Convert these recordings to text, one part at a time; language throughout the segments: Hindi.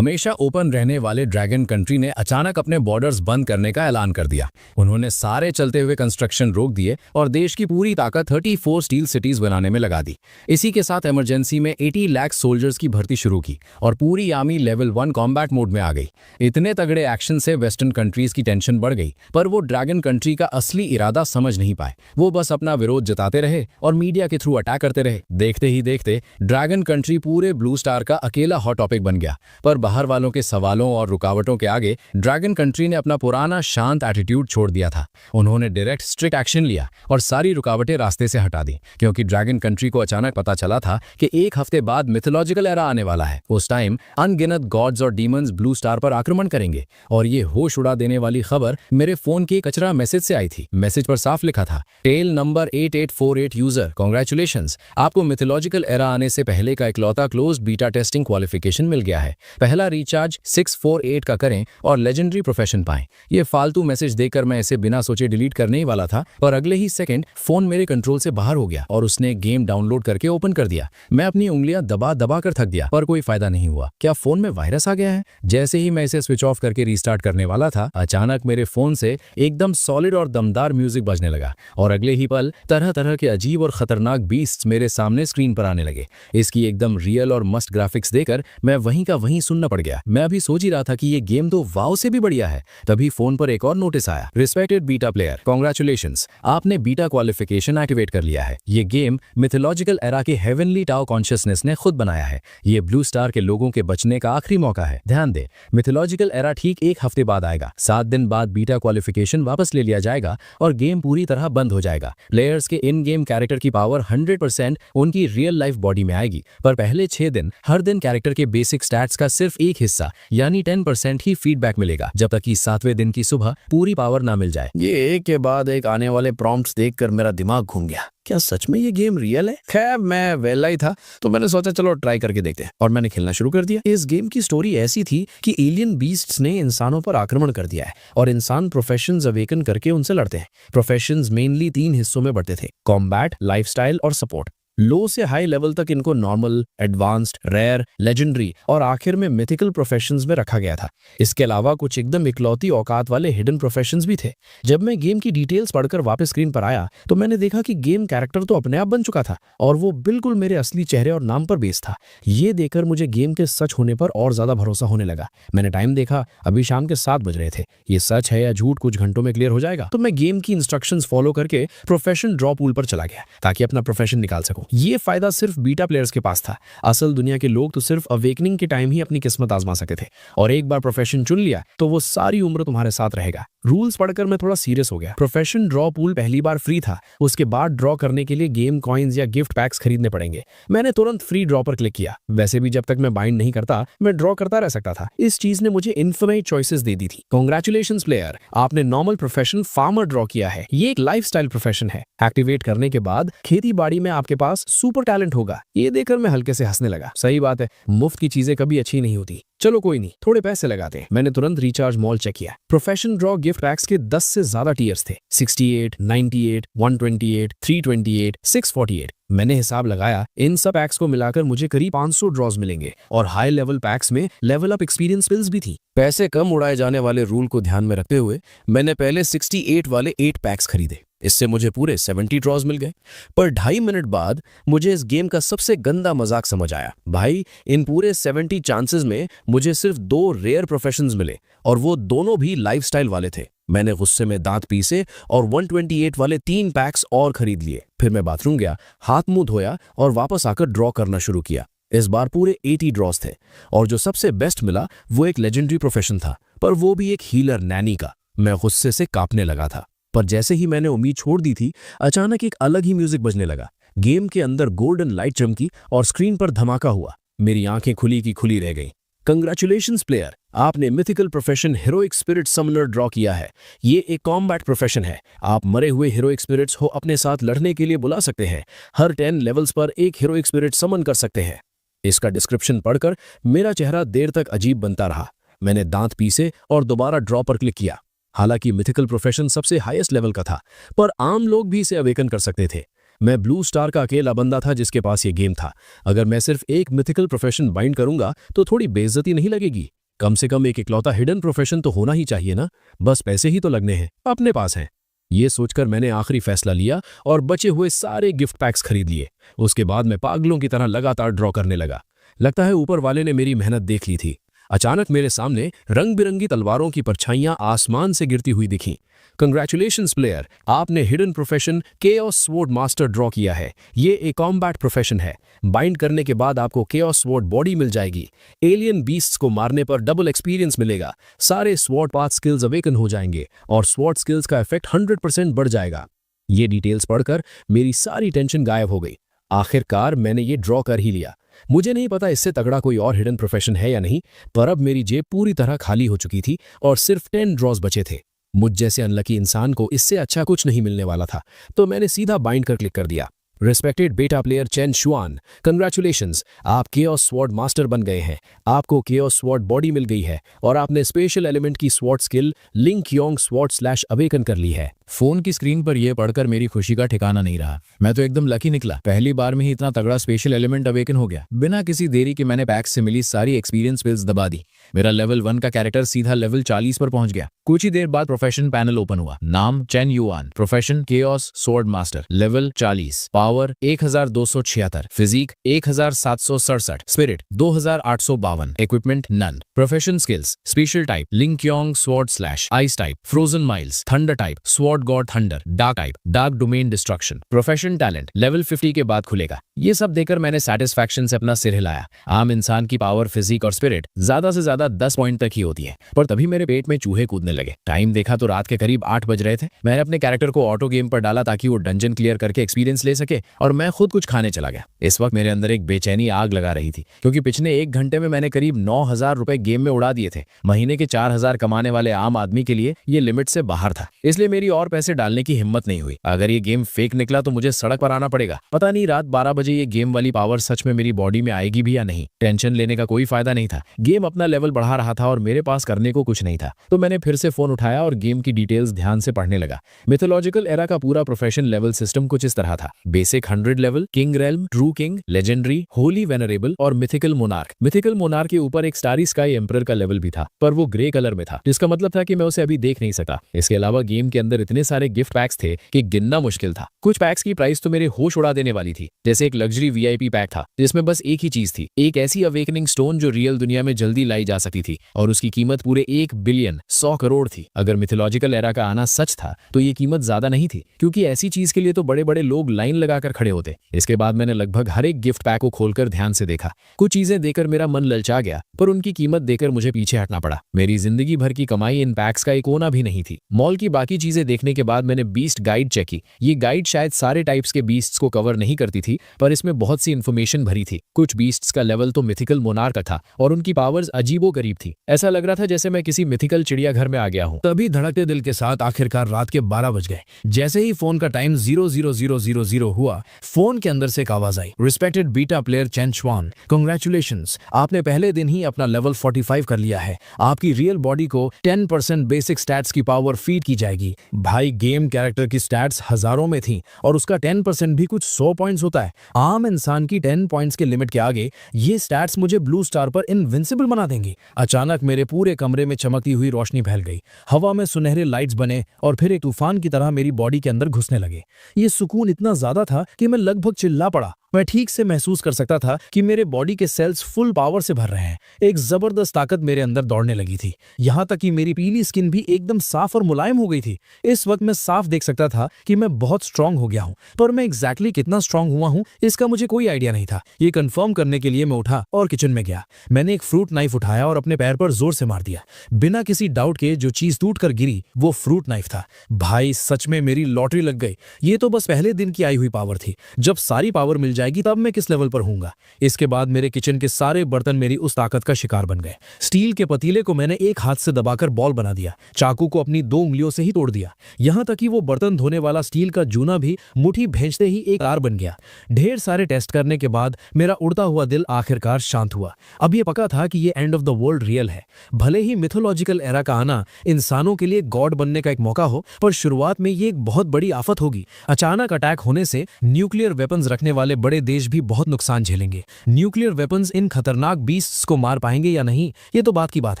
हमेशा ओपन रहने वाले ड्रैगन कंट्री ने अचानक अपने बॉर्डर्स बंद करने का ऐलान कर दिया। उन्होंने सारे चलते हुए कंस्ट्रक्शन रोक दिए और देश की पूरी ताकत 34 स्टील सिटीज बनाने में लगा दी। इसी के साथ इमरजेंसी में 80 लाख सोल्जर्स की भर्ती शुरू की और पूरी आर्मी लेवल 1 कॉम्बैट मोड में आ गई। इतने तगड़े एक्शन से वेस्टर्न कंट्रीज की टेंशन बढ़ गई, पर वो ड्रैगन कंट्री का असली इरादा समझ नहीं पाए। वो बस अपना विरोध जताते रहे और मीडिया के थ्रू अटैक करते रहे। देखते ही देखते ड्रैगन कंट्री पूरे ब्लू स्टार का अकेला हॉट टॉपिक बन गया। पर बाहर वालों के सवालों और रुकावटों के आगे ड्रैगन कंट्री ने अपना पुराना शांत एटीट्यूड छोड़ दिया था। उन्होंने डायरेक्ट स्ट्रिक्ट एक्शन लिया और सारी रुकावटें रास्ते से हटा दी, क्योंकि ड्रैगन कंट्री को अचानक पता चला था कि एक हफ्ते बाद मिथोलॉजिकल एरा आने वाला है। उस टाइम अनगिनत गॉड्स और डीमंस ब्लू स्टार पर आक्रमण करेंगे। और ये होश उड़ा देने वाली खबर मेरे फोन के कचरा मैसेज से आई थी। मैसेज पर साफ लिखा था, टेल नंबर 8848 यूजर, कांग्रेचुलेशंस, आपको मिथोलॉजिकल एरा आने से पहले का इकलौता क्लोज्ड बीटा टेस्टिंग क्वालिफिकेशन मिल गया है। पहला रिचार्ज 648 का करें और लेजेंडरी प्रोफेशन पाएं। ये फालतू मैसेज देखकर मैं इसे बिना सोचे डिलीट करने ही वाला था, पर अगले ही सेकंड फोन मेरे कंट्रोल से बाहर हो गया और उसने गेम डाउनलोड करके ओपन कर दिया। मैं अपनी उंगलियां दबा दबा कर थक गया, पर कोई फायदा नहीं हुआ। क्या फोन में वायरस आ गया है? जैसे ही मैं इसे स्विच ऑफ करके रीस्टार्ट करने वाला था, अचानक मेरे फोन से एकदम सॉलिड और दमदार म्यूजिक बजने लगा और अगले ही पल तरह तरह के अजीब और खतरनाक बीस्ट्स मेरे सामने स्क्रीन पर आने लगे। इसकी एकदम रियल और मस्त ग्राफिक्स देकर मैं वहीं का वहीं सुनना पड़ गया। मैं अभी सोच ही रहा था कि ये गेम तो वाव से भी बढ़िया है, तभी फोन पर एक और नोटिस आया, रिस्पेक्टेड बीटा प्लेयर, कांग्रेचुलेशंस, आपने बीटा क्वालिफिकेशन एक्टिवेट कर लिया है। ये गेम मिथोलॉजिकल एरा के हेवनली टाओ कॉन्शियसनेस ने खुद बनाया है। ये ब्लू स्टार के लोगों के बचने का आखिरी मौका है। ध्यान दे, मिथोलॉजिकल एरा ठीक एक हफ्ते बाद आएगा। 7 दिन बाद बीटा क्वालिफिकेशन वापस ले लिया जाएगा और गेम पूरी तरह बंद हो जाएगा। प्लेयर्स के इन गेम कैरेक्टर की पावर 100% उनकी रियल लाइफ बॉडी में आएगी, पर पहले 6 दिन हर दिन कैरेक्टर के बेसिक स्टैट्स का सिर्फ एक हिस्सा यानी 10% ही फीडबैक मिलेगा, जब तक कि 7वें दिन की सुबह पूरी पावर ना मिल जाए। ये एक के बाद एक आने वाले प्रॉम्प्ट्स देखकर मेरा दिमाग घूम गया। क्या सच में ये गेम रियल है? खैर, मैं वेला ही था तो मैंने सोचा चलो ट्राई करके देखते हैं, और मैंने खेलना शुरू कर दिया। इस गेम की स्टोरी ऐसी थी कि एलियन बीस्ट्स ने इंसानों पर आक्रमण कर दिया है और इंसान प्रोफेशंस अवेकन करके उनसे लड़ते हैं। प्रोफेशंस मेनली 3 हिस्सों में बढ़ते थे, कॉम्बैट, लाइफस्टाइल और सपोर्ट। लो से हाई लेवल तक इनको नॉर्मल, एडवांस्ड, रेयर, लेजेंडरी और आखिर में मिथिकल प्रोफेशंस में रखा गया था। इसके अलावा कुछ एकदम इकलौती औकात वाले हिडन प्रोफेशंस भी थे। जब मैं गेम की डिटेल्स पढ़कर वापस स्क्रीन पर आया तो मैंने देखा कि गेम कैरेक्टर तो अपने आप बन चुका था और वो बिल्कुल मेरे असली चेहरे और नाम पर बेस्ड था। ये देखकर मुझे गेम के सच होने पर और ज्यादा भरोसा होने लगा। मैंने टाइम देखा, अभी शाम के 7 बज रहे थे। ये सच है या झूठ कुछ घंटों में क्लियर हो जाएगा। तो मैं गेम की इंस्ट्रक्शंस फॉलो करके प्रोफेशन ड्रॉ पूल पर चला गया ताकि अपना प्रोफेशन निकाल सकूं। ये फायदा सिर्फ बीटा प्लेयर्स के पास था। असल दुनिया के लोग तो सिर्फ अवेकनिंग के टाइम ही अपनी किस्मत आजमा सके थे, और एक बार प्रोफेशन चुन लिया तो वो सारी उम्र तुम्हारे साथ रहेगा। रूल्स पढ़कर मैं थोड़ा सीरियस हो गया। प्रोफेशन ड्रॉ पूल पहली बार फ्री था, उसके बाद ड्रॉ करने के लिए गेम कॉइन्स या गिफ्ट पैक्स खरीदने पड़ेंगे। मैंने तुरंत फ्री ड्रॉ पर क्लिक किया। वैसे भी जब तक मैं बाइंड नहीं करता मैं ड्रॉ करता रह सकता था। इस चीज ने मुझे इन्फिनिट चॉइसेस दे दी थी। कांग्रेचुलेशंस प्लेयर, आपने नॉर्मल प्रोफेशन फार्मर ड्रॉ किया है। ये एक लाइफस्टाइल प्रोफेशन है। एक्टिवेट करने के बाद खेती बाड़ी में आपके पास सुपर टैलेंट होगा। ये देखकर मैं हल्के से हंसने लगा। सही बात है, मुफ्त की चीजें कभी अच्छी नहीं होती। चलो कोई नहीं, थोड़े पैसे लगाते हैं। मैंने तुरंत रिचार्ज मॉल चेक किया। प्रोफेशन ड्रॉ गिफ्ट पैक्स के 10 से ज्यादा टीयर्स थे, 68, 98, 128, 328, 648। मैंने हिसाब लगाया, इन सब पैक्स को मिलाकर मुझे करीब 500 ड्रॉज मिलेंगे, और हाई लेवल पैक्स में लेवल अप एक्सपीरियंस पिल्स भी थी। पैसे कम उड़ाए जाने वाले रूल को ध्यान में रखते हुए मैंने पहले 68 वाले 8 पैक्स खरीदे। इससे मुझे पूरे 70 ड्रॉज मिल गए। पर 2.5 मिनट बाद मुझे इस गेम का सबसे गंदा मजाक समझ आया। भाई, इन पूरे 70 चांसेस में मुझे सिर्फ 2 रेयर प्रोफेशंस मिले, और वो दोनों भी लाइफस्टाइल वाले थे। मैंने गुस्से में दांत पीसे और 128 वाले 3 पैक्स और खरीद लिए। फिर मैं बाथरूम गया, हाथ मुंह धोया और वापस आकर ड्रॉ करना शुरू किया। इस बार पूरे 80 ड्रॉज थे, और जो सबसे बेस्ट मिला वो एक लेजेंडरी प्रोफेशन था, पर वो भी एक हीलर नैनी का। मैं गुस्से से कांपने लगा था, पर जैसे ही मैंने उम्मीद छोड़ दी थी, अचानक एक अलग ही म्यूजिक बजने लगा। गेम के अंदर गोल्डन लाइट चमकी और स्क्रीन पर धमाका हुआ। मेरी आंखें खुली की खुली रह गईं। कंग्रेचुलेशंस प्लेयर, आपने mythical profession heroic spirit Sumner draw किया है। ये एक कॉम्बैट प्रोफेशन है। आप मरे हुए हीरोइक स्पिरिट्स को अपने साथ लड़ने के लिए बुला सकते हैं। हर 10 लेवल्स पर एक हीरोइक स्पिरिट समन कर सकते हैं। इसका डिस्क्रिप्शन पढ़कर मेरा चेहरा देर तक अजीब बनता रहा। मैंने दांत पीसे और दोबारा ड्रॉ पर क्लिक किया। हालांकि मिथिकल प्रोफेशन सबसे हाईएस्ट लेवल का था, पर आम लोग भी इसे अवेकन कर सकते थे। मैं ब्लू स्टार का अकेला बंदा था जिसके पास ये गेम था। अगर मैं सिर्फ एक मिथिकल प्रोफेशन बाइंड करूंगा तो थोड़ी बेइज्जती नहीं लगेगी? कम से कम एक इकलौता हिडन प्रोफेशन तो होना ही चाहिए ना। बस पैसे ही तो लगने हैं, अपने पास हैं। ये सोचकर मैंने आखिरी फैसला लिया और बचे हुए सारे गिफ्ट पैक्स खरीद लिए। उसके बाद मैं पागलों की तरह लगातार ड्रॉ करने लगा। लगता है ऊपर वाले ने मेरी मेहनत देख ली थी। अचानक मेरे सामने रंग बिरंगी तलवारों की परछाइयां आसमान से गिरती हुई दिखीं। कंग्रेचुलेशंस प्लेयर, आपने hidden profession chaos sword master draw किया है। ये एक कॉम्बैट प्रोफेशन है। बाइंड करने के बाद आपको केओस स्वॉर्ड बॉडी मिल जाएगी। एलियन बीस्ट्स को मारने पर डबल एक्सपीरियंस मिलेगा। सारे स्वॉर्ड पाथ स्किल्स अवेकन हो जाएंगे और स्वॉर्ड स्किल्स का इफेक्ट 100% बढ़ जाएगा। ये डिटेल्स पढ़कर मेरी सारी टेंशन गायब हो गई। आखिरकार मैंने ये ड्रॉ कर ही लिया। मुझे नहीं पता इससे तगड़ा कोई और हिडन प्रोफेशन है या नहीं, पर अब मेरी जेब पूरी तरह खाली हो चुकी थी और सिर्फ 10 ड्रॉज बचे थे। मुझ जैसे अनलकी इंसान को इससे अच्छा कुछ नहीं मिलने वाला था, तो मैंने सीधा बाइंड कर क्लिक कर दिया। रिस्पेक्टेड बेटा प्लेयर चेन शुआन, कंग्रेचुलेशंस, आप केओस स्वॉर्ड मास्टर बन गए हैं। आपको केओस स्वॉर्ड बॉडी मिल गई है और आपने स्पेशल एलिमेंट की sword skill link Yong sword slash awaken कर ली है। फोन की स्क्रीन पर यह पढ़कर मेरी खुशी का ठिकाना नहीं रहा। मैं तो एकदम लकी निकला। पहली बार में ही इतना तगड़ा स्पेशल एलिमेंट अवेकन हो गया। बिना किसी देरी के मैंने पैक्स से मिली सारी एक्सपीरियंस पिल्स दबा दी। मेरा लेवल 1 का कैरेक्टर सीधा लेवल 40 पर पहुंच गया। कुछ ही देर बाद प्रोफेशन पैनल ओपन हुआ। नाम Chen Yuan, profession chaos sword master, level 40, power 1276, physique 1767, spirit 2852, equipment none, profession skills special type Link Yong sword slash, ice type frozen miles, thunder type sword god thunder, dark type dark domain destruction, profession talent level 50 के बाद खुलेगा। ये सब देकर मैंने सेटिस्फैक्शन से अपना सिर हिलाया। आम इंसान की पावर, फिजिक और स्पिरिट ज्यादा से ज्यादा 10 पॉइंट तक ही होती है, पर तभी मेरे पेट में चूहे कूदने लगे। टाइम देखा तो रात के करीब 8 बज रहे थे। मैंने अपने कैरेक्टर को ऑटो गेम पर डाला ताकि वो डंजन क्लियर करके एक्सपीरियंस ले सके और मैं खुद कुछ खाने चला गया। इस वक्त मेरे अंदर एक बेचैनी आग लगा रही थी, क्योंकि पिछले 1 घंटे में मैंने करीब 9,000 रुपए गेम में उड़ा दिए थे। महीने के 4,000 कमाने वाले आम आदमी के लिए ये लिमिट से बाहर था, इसलिए मेरी और पैसे डालने की हिम्मत नहीं हुई। अगर ये गेम फेक निकला तो मुझे सड़क पर आना पड़ेगा। पता नहीं रात 12 बजे ये गेम वाली पावर सच में मेरी बॉडी में आएगी भी या नहीं। टेंशन लेने का कोई फायदा नहीं था। गेम अपना लेवल बढ़ा रहा था और मेरे पास करने को कुछ नहीं था, तो मैंने फिर से फोन उठाया और गेम की डिटेल्स ध्यान से पढ़ने लगा। मिथोलॉजिकल एरा का पूरा प्रोफेशन लेवल सिस्टम कुछ इस तरह था। Basic 100 level, king realm, true king, legendary, Holi venerable और मिथिकल मोनार्क। मिथिकल मोनार्क के ऊपर एक स्टारी स्काई एम्परर का लेवल भी था, पर वो ग्रे कलर में था, जिसका मतलब था कि मैं उसे अभी देख नहीं सकता। इसके अलावा गेम के अंदर इतने सारे गिफ्ट पैक्स थे कि गिनना मुश्किल था। कुछ पैक्स की प्राइस तो मेरे होश उड़ा देने वाली थी, जैसे एक लग्जरी वीआईपी पैक था जिसमें बस एक ही चीज थी, एक ऐसी अवेकनिंग स्टोन जो रियल दुनिया में जल्दी लाई जा सकती थी, और उसकी कीमत पूरे 1 बिलियन 100 करोड़ थी। अगर मिथोलॉजिकल एरा का आना सच था तो ये कीमत ज्यादा नहीं थी, क्योंकि ऐसी चीज के लिए तो बड़े बड़े लोग लाइन लगाकर खड़े होते। इसके बाद मैंने लगभग हर एक गिफ्ट पैक को खोलकर ध्यान से देखा। कुछ चीजें देकर मेरा मन ललचा गया, पर उनकी कीमत देकर मुझे पीछे हटना पड़ा। मेरी जिंदगी भर की कमाई इन पैक्स का एक कोना भी नहीं थी। मॉल की बाकी चीजें देखने के बाद मैंने बीस्ट गाइड चेक की। ये गाइड शायद सारे टाइप्स के बीस्ट्स को कवर नहीं करती थी, पर इसमें बहुत सी इन्फॉर्मेशन भरी थी। कुछ बीस्ट्स का लेवल तो मिथिकल मोनार्क का था और उनकी पावर्स अजीबो गरीब थी। ऐसा लग रहा था जैसे मैं किसी मिथिकल चिड़ियाघर में आ गया हूँ। तभी धड़कते दिल के साथ आखिरकार रात के 12 बज गए। जैसे ही फोन का टाइम 00000 हुआ, फोन के अंदर से एक आवाज आई। Respected beta player Chen Shuan, congratulations, आपने पहले दिन ही अपना लेवल 45 कर लिया है। आपकी रियल बॉडी को 10% बेसिक स्टैट्स की पावर फीड की जाएगी। भाई, गेम कैरेक्टर की स्टैट्स हजारों में थी और उसका 10% भी कुछ 100 पॉइंट्स होता है। आम इंसान की 10 पॉइंट्स के लिमिट के आगे ये स्टैट्स मुझे ब्लू स्टार पर इनविंसिबल बना देंगी। अचानक मेरे पूरे कमरे में चमकती हुई रोशनी फैल गई। हवा में सुनहरे लाइट्स बने और फिर एक तूफान की तरह मेरी बॉडी के अंदर घुसने लगे। ये सुकून इतना ज्यादा था कि मैं लगभग चिल्ला पड़ा। मैं ठीक से महसूस कर सकता था कि मेरे बॉडी के सेल्स फुल पावर से भर रहे हैं। एक जबरदस्त ताकत मेरे अंदर दौड़ने लगी थी, यहाँ तक कि मेरी पीली स्किन भी एकदम साफ और मुलायम हो गई थी। इस वक्त मैं साफ देख सकता था कि मैं बहुत स्ट्रांग हो गया हूँ, पर मैं एग्जैक्टली कितना स्ट्रांग हुआ हूँ इसका मुझे कोई आइडिया नहीं था। ये कंफर्म करने के लिए मैं उठा और किचन में गया। मैंने एक फ्रूट नाइफ उठाया और अपने पैर पर जोर से मार दिया। बिना किसी डाउट के जो चीज टूट कर गिरी वो फ्रूट नाइफ था। भाई, सच में मेरी लॉटरी लग गई। ये तो बस पहले दिन की आई हुई पावर थी। जब सारी पावर मिल जाएगी तब मैं किस लेवल पर हूँगा। इसके बाद मेरे किचन के सारे बर्तन मेरी उस ताकत का शिकार बन गए। स्टील के पतीले को मैंने एक हाथ से दबाकर बॉल बना दिया, चाकू को अपनी 2 उंगलियों से ही तोड़ दिया, यहाँ तक कि वो बर्तन धोने वाला स्टील का जूना भी मुट्ठी भेजते ही एक तार बन गया। ढेर सारे टेस्ट करने के बाद मेरा उड़ता हुआ दिल आखिरकार शांत हुआ। अब ये पक्का था कि ये end of the world real है। भले ही मिथोलॉजिकल एरा का आना इंसानों के लिए गॉड बनने का एक मौका हो, पर शुरुआत में ये एक बहुत बड़ी आफत होगी। अचानक अटैक होने से न्यूक्लियर वेपन्स रखने वाले बड़े देश भी बहुत नुकसान झेलेंगे। न्यूक्लियर वेपन्स इन खतरनाक बीस्ट्स को मार पाएंगे या नहीं, ये तो बात की बात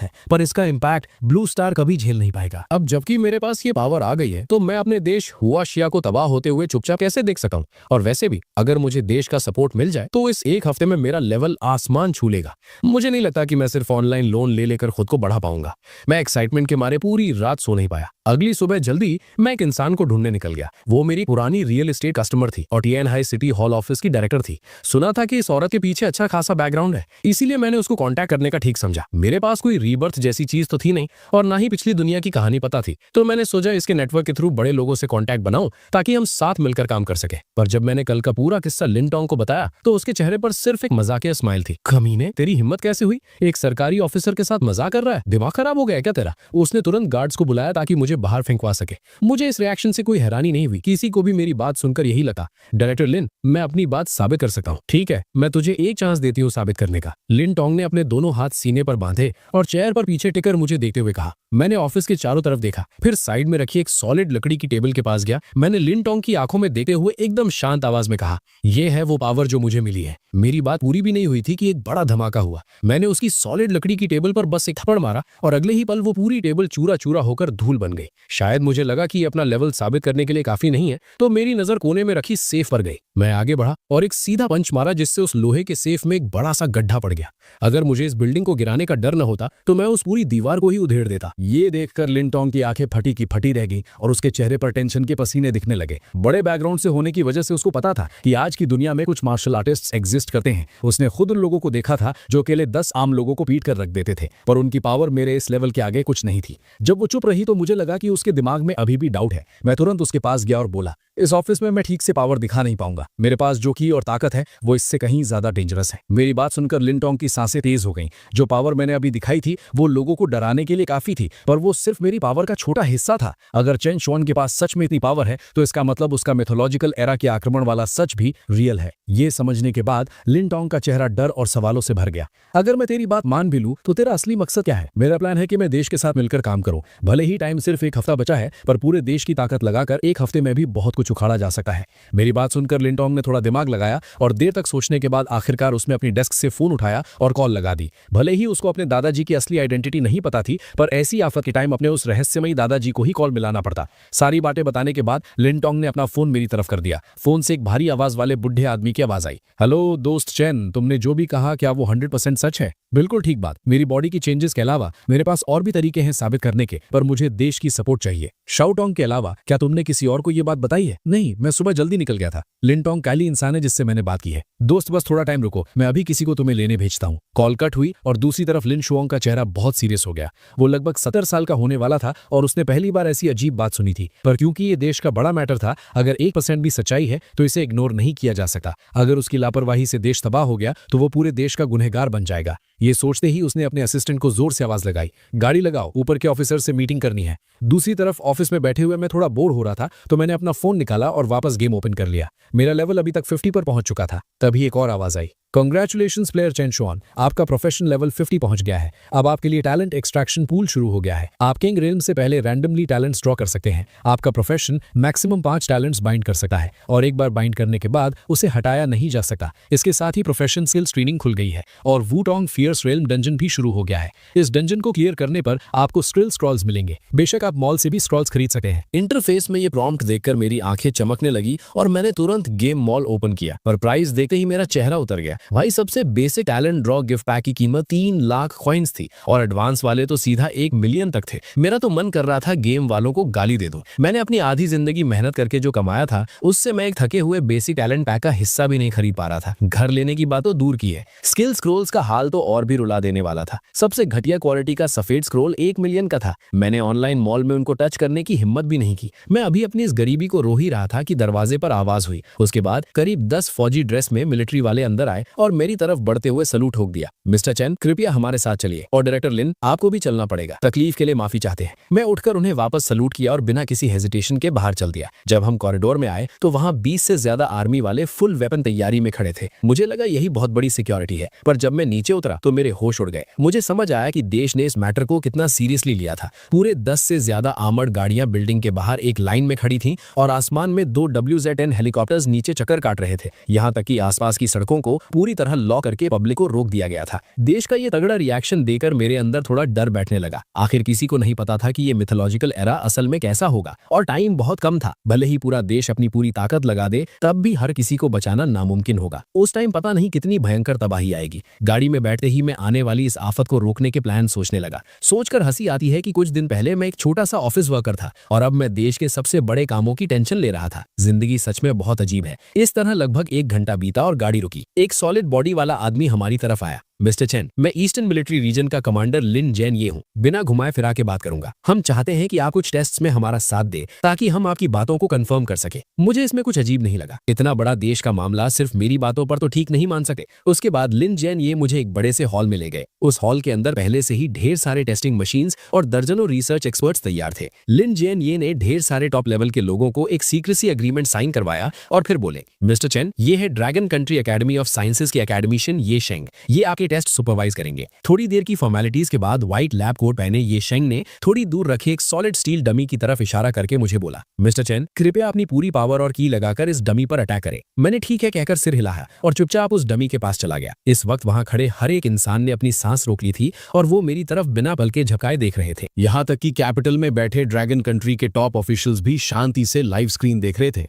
है, पर इसका इम्पैक्ट ब्लू स्टार कभी झेल नहीं पाएगा। अब जबकि मेरे पास ये पावर आ गई है, तो मैं अपने देश हुआ शिया को तबाह होते हुए चुपचाप कैसे देख सकता हूँ? और वैसे भी अगर मुझे देश का सपोर्ट मिल जाए तो इस एक हफ्ते में मेरा लेवल आसमान छू लेगा। मुझे नहीं लगता कि मैं सिर्फ ऑनलाइन लोन ले लेकर खुद को बढ़ा पाऊंगा। मैं एक्साइटमेंट के मारे पूरी रात सो नहीं पाया। अगली सुबह जल्दी मैं एक इंसान को ढूंढने निकल गया। वो मेरी पुरानी रियल एस्टेट कस्टमर थी और TN high city hall office की डायरेक्टर थी। सुना था कि इस औरत के पीछे अच्छा खासा बैकग्राउंड है, इसीलिए मैंने उसको कांटेक्ट करने का ठीक समझा। मेरे पास कोई रीबर्थ जैसी चीज तो थी नहीं और ना ही पिछली दुनिया की कहानी पता थी, तो मैंने सोचा इसके नेटवर्क के थ्रू बड़े लोगों से कांटेक्ट बनाऊं ताकि हम साथ मिलकर काम कर सके। पर जब मैंने कल का पूरा किस्सा लिन टोंग को बताया तो उसके चेहरे पर सिर्फ एक मजाकिया स्माइल थी। कमीने, तेरी हिम्मत कैसे हुई? एक सरकारी ऑफिसर के साथ मजाक कर रहा है? दिमाग खराब हो गया क्या तेरा? उसने तुरंत गार्ड्स को बुलाया ताकि मुझे बाहर फेंकवा सके। मुझे इस रिएक्शन से कोई हैरानी नहीं हुई, किसी को भी मेरी बात सुनकर यही लगा, डायरेक्टर लिन, मैं अपनी बात साबित कर सकता हूँ। ठीक है, मैं तुझे एक चांस देती हूँ साबित करने का। लिन टोंग ने अपने दोनों हाथ सीने पर बांधे और चेयर पर पीछे टिकर मुझे देखते हुए कहा। मैंने ऑफिस के चारों तरफ देखा, फिर साइड में रखी एक सॉलिड लकड़ी की टेबल के पास गया। मैंने लिन टोंग की आंखों में देखते हुए एकदम शांत आवाज में कहा, यह है वो पावर जो मुझे मिली है। मेरी बात पूरी भी नहीं हुई थी कि एक बड़ा धमाका हुआ। मैंने उसकी सॉलिड लकड़ी की टेबल पर बस एक थप्पड़ मारा और अगले ही पल वो पूरी टेबल चूरा चूरा होकर धूल बन गई। शायद मुझे लगा कि अपना लेवल साबित करने के लिए काफी नहीं है, तो मेरी नजर कोने में रखी सेफ पर गई। मैं आगे बढ़ा और एक सीधा पंच मारा जिससे उस लोहे के सेफ में एक बड़ा सा गड्ढा पड़ गया। अगर मुझे इस बिल्डिंग को गिराने का डर न होता तो मैं उस पूरी दीवार को ही उधेड़ देता। ये देखकर लिन टोंग की आंखें फटी की फटी रह गई और उसके चेहरे पर टेंशन के पसीने दिखने लगे। बड़े बैकग्राउंड से होने की वजह से उसको पता था कि आज की दुनिया में कुछ मार्शल आर्टिस्ट एग्जिस्ट करते हैं। उसने खुद उन लोगों को देखा था जो अकेले 10 आम लोगों को पीट कर रख देते थे, पर उनकी पावर मेरे इस लेवल के आगे कुछ नहीं थी। जब वो चुप रही तो मुझे लगा कि उसके दिमाग में अभी भी डाउट है। मैं तुरंत उसके पास गया और बोला, इस ऑफिस में मैं ठीक से पावर दिखा नहीं पाऊंगा। मेरे पास जो की और ताकत है वो इससे कहीं ज्यादा डेंजरस है। मेरी बात सुनकर लिन टोंग की सांसें तेज हो गईं। जो पावर मैंने अभी दिखाई थी वो लोगों को डराने के लिए काफी थी, पर वो सिर्फ मेरी पावर का छोटा हिस्सा था। अगर चेन शुआन के पास सच में इतनी पावर है तो इसका मतलब उसका मिथोलॉजिकल एरा के आक्रमण वाला सच भी रियल है। ये समझने के बाद लिन टोंग का चेहरा डर और सवालों से भर गया। अगर मैं तेरी बात मान भी लूं तो तेरा असली मकसद क्या है? मेरा प्लान है कि मैं देश के साथ मिलकर काम करूं। भले ही टाइम सिर्फ एक हफ्ता बचा है, पर पूरे देश की ताकत लगाकर एक हफ्ते में भी बहुत कुछ उखाड़ा जा सकता है। मेरी बात सुनकर लिन टोंग ने थोड़ा दिमाग लगाया और देर तक सोचने के बाद आखिरकार उसने अपनी डेस्क से फोन उठाया और कॉल लगा दी। भले ही उसको अपने दादाजी की असली आइडेंटिटी नहीं पता थी, पर ऐसी आफत के टाइम अपने उस रहस्यमयी दादाजी को ही कॉल मिलाना पड़ता। सारी बातें बताने के बाद लिन टोंग ने अपना फोन मेरी तरफ कर दिया। फोन से एक भारी आवाज वाले बुढ़े आदमी की आवाज आई, हेलो दोस्त चैन, तुमने जो भी कहा क्या वो 100% सच है? बिल्कुल ठीक बात। मेरी बॉडी की चेंजेस के अलावा मेरे पास और भी तरीके हैं साबित करने के, पर मुझे देश की सपोर्ट चाहिए। शाओटोंग के अलावा क्या तुमने किसी और को ये बात बताई है? नहीं, मैं सुबह जल्दी निकल गया था। लिन टोंग काली इंसान है जिससे मैंने बात की है। दोस्त बस थोड़ा टाइम रुको, मैं अभी किसी को तुम्हें लेने भेजता हूँ। कॉल कट हुई और दूसरी तरफ लिन शुआंग का चेहरा बहुत सीरियस हो गया। वो लगभग 70 साल का होने वाला था और उसने पहली बार ऐसी अजीब बात सुनी थी, पर क्योंकि ये देश का बड़ा मैटर था, अगर 1% भी सच्चाई है तो इसे इग्नोर नहीं किया जा सकता। अगर उसकी लापरवाही से देश तबाह हो गया तो वो पूरे देश का गुनहगार बन जाएगा। ये सोचते ही उसने अपने असिस्टेंट को जोर से आवाज लगाई, गाड़ी लगाओ, ऊपर के ऑफिसर से मीटिंग करनी है। दूसरी तरफ ऑफिस में बैठे हुए मैं थोड़ा बोर हो रहा था, तो मैंने अपना फोन निकाला और वापस गेम ओपन कर लिया। मेरा लेवल अभी तक 50 पर पहुंच चुका था। तभी एक और आवाज आई, कांग्रेचुलेशंस प्लेयर चेन शुआन, आपका प्रोफेशन लेवल 50 पहुंच गया है। अब आपके लिए टैलेंट एक्सट्रैक्शन पूल शुरू हो गया है। आप किंग रेलम से पहले रैंडमली टैलेंट्स ड्रॉ कर सकते हैं। आपका प्रोफेशन मैक्सिमम 5 टैलेंट्स बाइंड कर सकता है और एक बार बाइंड करने के बाद उसे हटाया नहीं जा सकता। इसके साथ ही प्रोफेशन स्किल्स ट्रेनिंग खुल गई है और वूटोंग फियर्स रेलम डंजन भी शुरू हो गया है। इस डंजन को क्लियर करने पर आपको स्क्रिल स्क्रॉल्स मिलेंगे। बेशक आप मॉल से भी स्क्रॉल्स खरीद सकते हैं। इंटरफेस में ये प्रॉम्प्ट देखकर मेरी आंखें चमकने लगी और मैंने तुरंत गेम मॉल ओपन किया और प्राइस देखते ही मेरा चेहरा उतर गया। भाई सबसे basic talent draw gift pack की कीमत 3 लाख कॉइन्स थी और एडवांस वाले तो सीधा 1 मिलियन तक थे। मेरा तो मन कर रहा था गेम वालों को गाली दे दूं। मैंने अपनी आधी जिंदगी मेहनत करके जो कमाया था उससे मैं एक थके हुए बेसिक टैलेंट पैक का हिस्सा भी नहीं खरीद पा रहा था। घर लेने की बात तो दूर की है, स्किल स्क्रोल्स का हाल तो और भी रुला देने वाला था। सबसे घटिया क्वालिटी का सफेद स्क्रोल 1 मिलियन का था। मैंने ऑनलाइन मॉल में उनको टच करने की हिम्मत भी नहीं की। मैं अभी अपनी इस गरीबी को रो ही रहा था कि दरवाजे पर आवाज हुई। उसके बाद करीब 10 फौजी ड्रेस में मिलिट्री वाले अंदर आए और मेरी तरफ बढ़ते हुए सलूट ठोक दिया। मिस्टर चैन, कृपया हमारे साथ चलिए, और डायरेक्टर लिन, आपको भी चलना पड़ेगा। तकलीफ के लिए माफी चाहते हैं। मैं उठकर उन्हें वापस सलूट किया और बिना किसी हेजिटेशन के बाहर चल दिया। जब हम कॉरिडोर में आए तो वहां 20 से ज्यादा आर्मी वाले फुल वेपन तैयारी में खड़े थे। मुझे लगा यही बहुत बड़ी सिक्योरिटी है, पर जब मैं नीचे उतरा तो मेरे होश उड़ गए। मुझे समझ आया कि देश ने इस मैटर को कितना सीरियसली लिया था। पूरे 10 से ज्यादा आर्मर्ड गाड़ियां बिल्डिंग के बाहर एक लाइन में खड़ी थीं और आसमान में 2 WZ-10 हेलीकॉप्टर्स नीचे चक्कर काट रहे थे। यहाँ तक कि आसपास की सड़कों को पूरी तरह लॉक करके पब्लिक को रोक दिया गया था। देश का ये तगड़ा रिएक्शन देकर मेरे अंदर थोड़ा डर बैठने लगा। आखिर किसी को नहीं पता था कि ये मिथोलॉजिकल एरा असल में कैसा होगा, और टाइम बहुत कम था। भले ही पूरा देश अपनी पूरी ताकत लगा दे, तब भी हर किसी को बचाना नामुमकिन होगा। उस टाइम पता नहीं कितनी भयंकर तबाही आएगी। गाड़ी में बैठते ही मैं आने वाली इस आफत को रोकने के प्लान सोचने लगा। सोचकर हंसी आती है कि कुछ दिन पहले मैं एक छोटा सा ऑफिस वर्कर था और अब मैं देश के सबसे बड़े कामों की टेंशन ले रहा था। जिंदगी सच में बहुत अजीब है। इस तरह लगभग 1 घंटा बीता और गाड़ी रुकी। एक सॉलिड बॉडी वाला आदमी हमारी तरफ आया। मिस्टर चैन, मैं ईस्टर्न मिलिट्री रीजन का कमांडर लिन जैन ये हूँ। बिना घुमाए फिरा के बात करूंगा। हम चाहते हैं कि आप कुछ टेस्ट्स में हमारा साथ दे ताकि हम आपकी बातों को कंफर्म कर सके। मुझे इसमें कुछ अजीब नहीं लगा। इतना बड़ा देश का मामला सिर्फ मेरी बातों पर तो ठीक नहीं मान सकते। उसके बाद लिन जैन ये मुझे एक बड़े से हॉल में ले गए। उस हॉल के अंदर पहले से ही ढेर सारे टेस्टिंग मशीन्स और दर्जनों रिसर्च एक्सपर्ट्स तैयार थे। लिन जैन ये ने ढेर सारे टॉप लेवल के लोगों को एक सीक्रेसी एग्रीमेंट साइन करवाया और फिर बोले, मिस्टर चैन, ये है dragon country academy of sciences के एकेडमिशियन ये शेंग। ये आके टेस्ट सुपरवाइज करेंगे। थोड़ी देर की फॉर्मेलिटीज के बाद व्हाइट लैब कोट पहने ये शेंग ने थोड़ी दूर रखे एक सॉलिड स्टील डमी की तरफ इशारा करके मुझे बोला, मिस्टर चैन, कृपया अपनी पूरी पावर और की लगाकर इस डमी पर अटैक करें। मैंने ठीक है कहकर सिर हिलाया और चुपचाप उस डमी के पास चला गया। इस वक्त वहां खड़े हर एक इंसान ने अपनी सांस रोक ली थी और वो मेरी तरफ बिना पलके झपकाए देख रहे थे। यहाँ तक कि कैपिटल में बैठे ड्रैगन कंट्री के टॉप ऑफिशियल्स भी शांति से लाइव स्क्रीन देख रहे थे।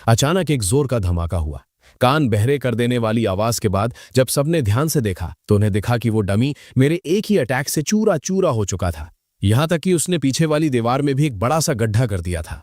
अचानक एक जोर का धमाका हुआ। कान बहरे कर देने वाली आवाज के बाद जब सबने ध्यान से देखा तो उन्हें दिखा कि वो डमी मेरे एक ही अटैक से चूरा चूरा हो चुका था। यहां तक कि उसने पीछे वाली दीवार में भी एक बड़ा सा गड्ढा कर दिया था।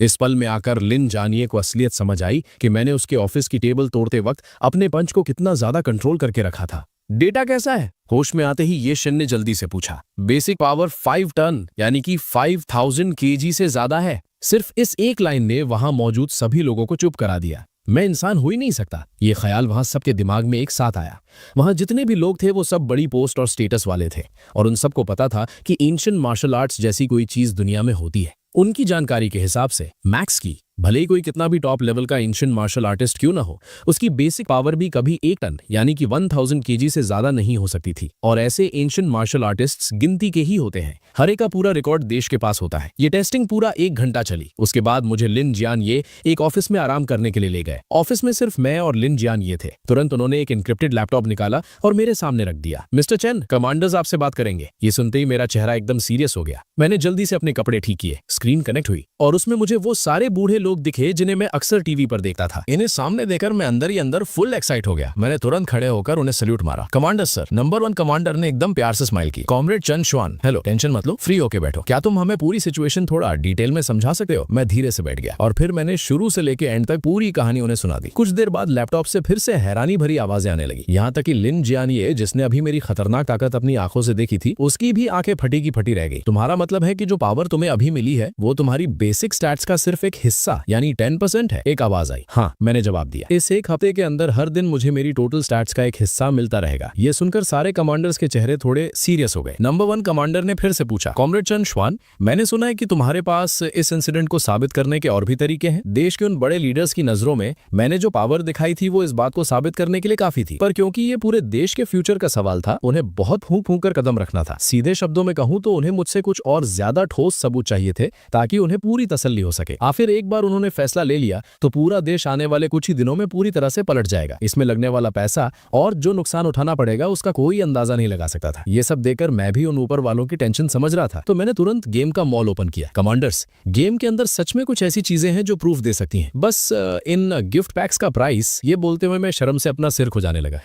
इस पल में आकर लिन जानिए को असलियत समझ आई कि मैंने उसके ऑफिस की टेबल तोड़ते वक्त अपने पंच को कितना ज्यादा कंट्रोल करके रखा था। डेटा कैसा है? होश में आते ही ये शन ने जल्दी से पूछा। बेसिक पावर 5 टन यानी कि 5000 kg से ज्यादा है। सिर्फ इस एक लाइन ने वहां मौजूद सभी लोगों को चुप करा दिया। मैं इंसान हो ही नहीं सकता, ये ख्याल वहां सबके दिमाग में एक साथ आया। वहां जितने भी लोग थे वो सब बड़ी पोस्ट और स्टेटस वाले थे और उन सबको पता था कि एंशिएंट मार्शल आर्ट्स जैसी कोई चीज दुनिया में होती है। उनकी जानकारी के हिसाब से मैक्स की, भले ही कोई कितना भी टॉप लेवल का एंशिएंट मार्शल आर्टिस्ट क्यों ना हो, उसकी बेसिक पावर भी कभी 1 टन यानी कि 1000 kg से ज्यादा नहीं हो सकती थी। और ऐसे एंशिएंट मार्शल आर्टिस्ट्स गिनती के ही होते हैं। हर एक का पूरा रिकॉर्ड देश के पास होता है। ये टेस्टिंग पूरा 1 घंटा चली। उसके बाद मुझे लिन जियान ये एक ऑफिस में आराम करने के लिए ले गए। ऑफिस में सिर्फ मैं और लिन जियान ये थे। तुरंत उन्होंने एक एन्क्रिप्टेड लैपटॉप निकाला और मेरे सामने रख दिया। मिस्टर चैन, कमांडर्स आपसे बात करेंगे। ये सुनते ही मेरा चेहरा एकदम सीरियस हो गया। मैंने जल्दी से अपने कपड़े ठीक किए। स्क्रीन कनेक्ट हुई और उसमें मुझे वो सारे बूढ़े लोग दिखे जिन्हें मैं अक्सर टीवी पर देखता था। इन्हें सामने देखकर मैं अंदर ही अंदर फुल एक्साइट हो गया। मैंने तुरंत खड़े होकर उन्हें सल्यूट मारा। Commander sir. नंबर 1 कमांडर ने एकदम प्यार से स्माइल की। कॉमरेड चन श्वान, हेलो, टेंशन मत लो, फ्री होके बैठो। क्या तुम हमें पूरी सिचुएशन थोड़ा डिटेल में समझा सकते हो? मैं धीरे से बैठ गया और फिर मैंने शुरू से लेके एंड तक पूरी कहानी उन्हें सुना दी। कुछ देर बाद लैपटॉप से फिर से हैरानी भरी आवाजें आने लगी। यहाँ तक कि लिन जियानिए, जिसने अभी मेरी खतरनाक ताकत अपनी आंखों से देखी थी, उसकी भी आंखें फटी की फटी रह गई। तुम्हारा मतलब है कि जो पावर तुम्हें अभी मिली है वो तुम्हारी बेसिक स्टैट्स का सिर्फ एक हिस्सा यानी 10% है? एक आवाज आई। हाँ, मैंने जवाब दिया। इस एक हफ्ते के अंदर हर दिन मुझे मेरी टोटल स्टैट्स का एक हिस्सा मिलता रहेगा। ये सुनकर सारे कमांडर्स के चेहरे थोड़े सीरियस हो गए। नंबर 1 कमांडर ने फिर से पूछा, कॉमरेड चन श्वान, मैंने सुना है कि तुम्हारे पास इस इंसिडेंट को साबित करने के और भी तरीके हैं। देश के उन बड़े लीडर्स की नजरों में मैंने जो पावर दिखाई थी वो इस बात को साबित करने के लिए काफी थी, पर क्योंकि ये पूरे देश के फ्यूचर का सवाल था, उन्हें बहुत फूंक फूंक कर कदम रखना था। सीधे शब्दों में कहूं तो उन्हें मुझसे कुछ और ज्यादा ठोस सबूत चाहिए थे ताकि उन्हें पूरी तसल्ली हो सके। आखिर एक बार उन्होंने फैसला ले लिया तो पूरा देश आने वाले कुछ ही दिनों में पूरी तरह से पलट जाएगा। इसमें लगने वाला पैसा और जो नुकसान उठाना पड़ेगा उसका कोई अंदाजा नहीं लगा सकता था। ये सब देखकर मैं भी उन ऊपर वालों की टेंशन समझ रहा था, तो मैंने तुरंत गेम का मॉल ओपन किया। कमांडर्स, गेम के अंदर सच में कुछ ऐसी चीजें हैं जो प्रूफ दे सकती हैं। बस इन गिफ्ट पैक्स का प्राइस, ये बोलते हुए मैं शर्म से अपना सिर खुजाने लगा।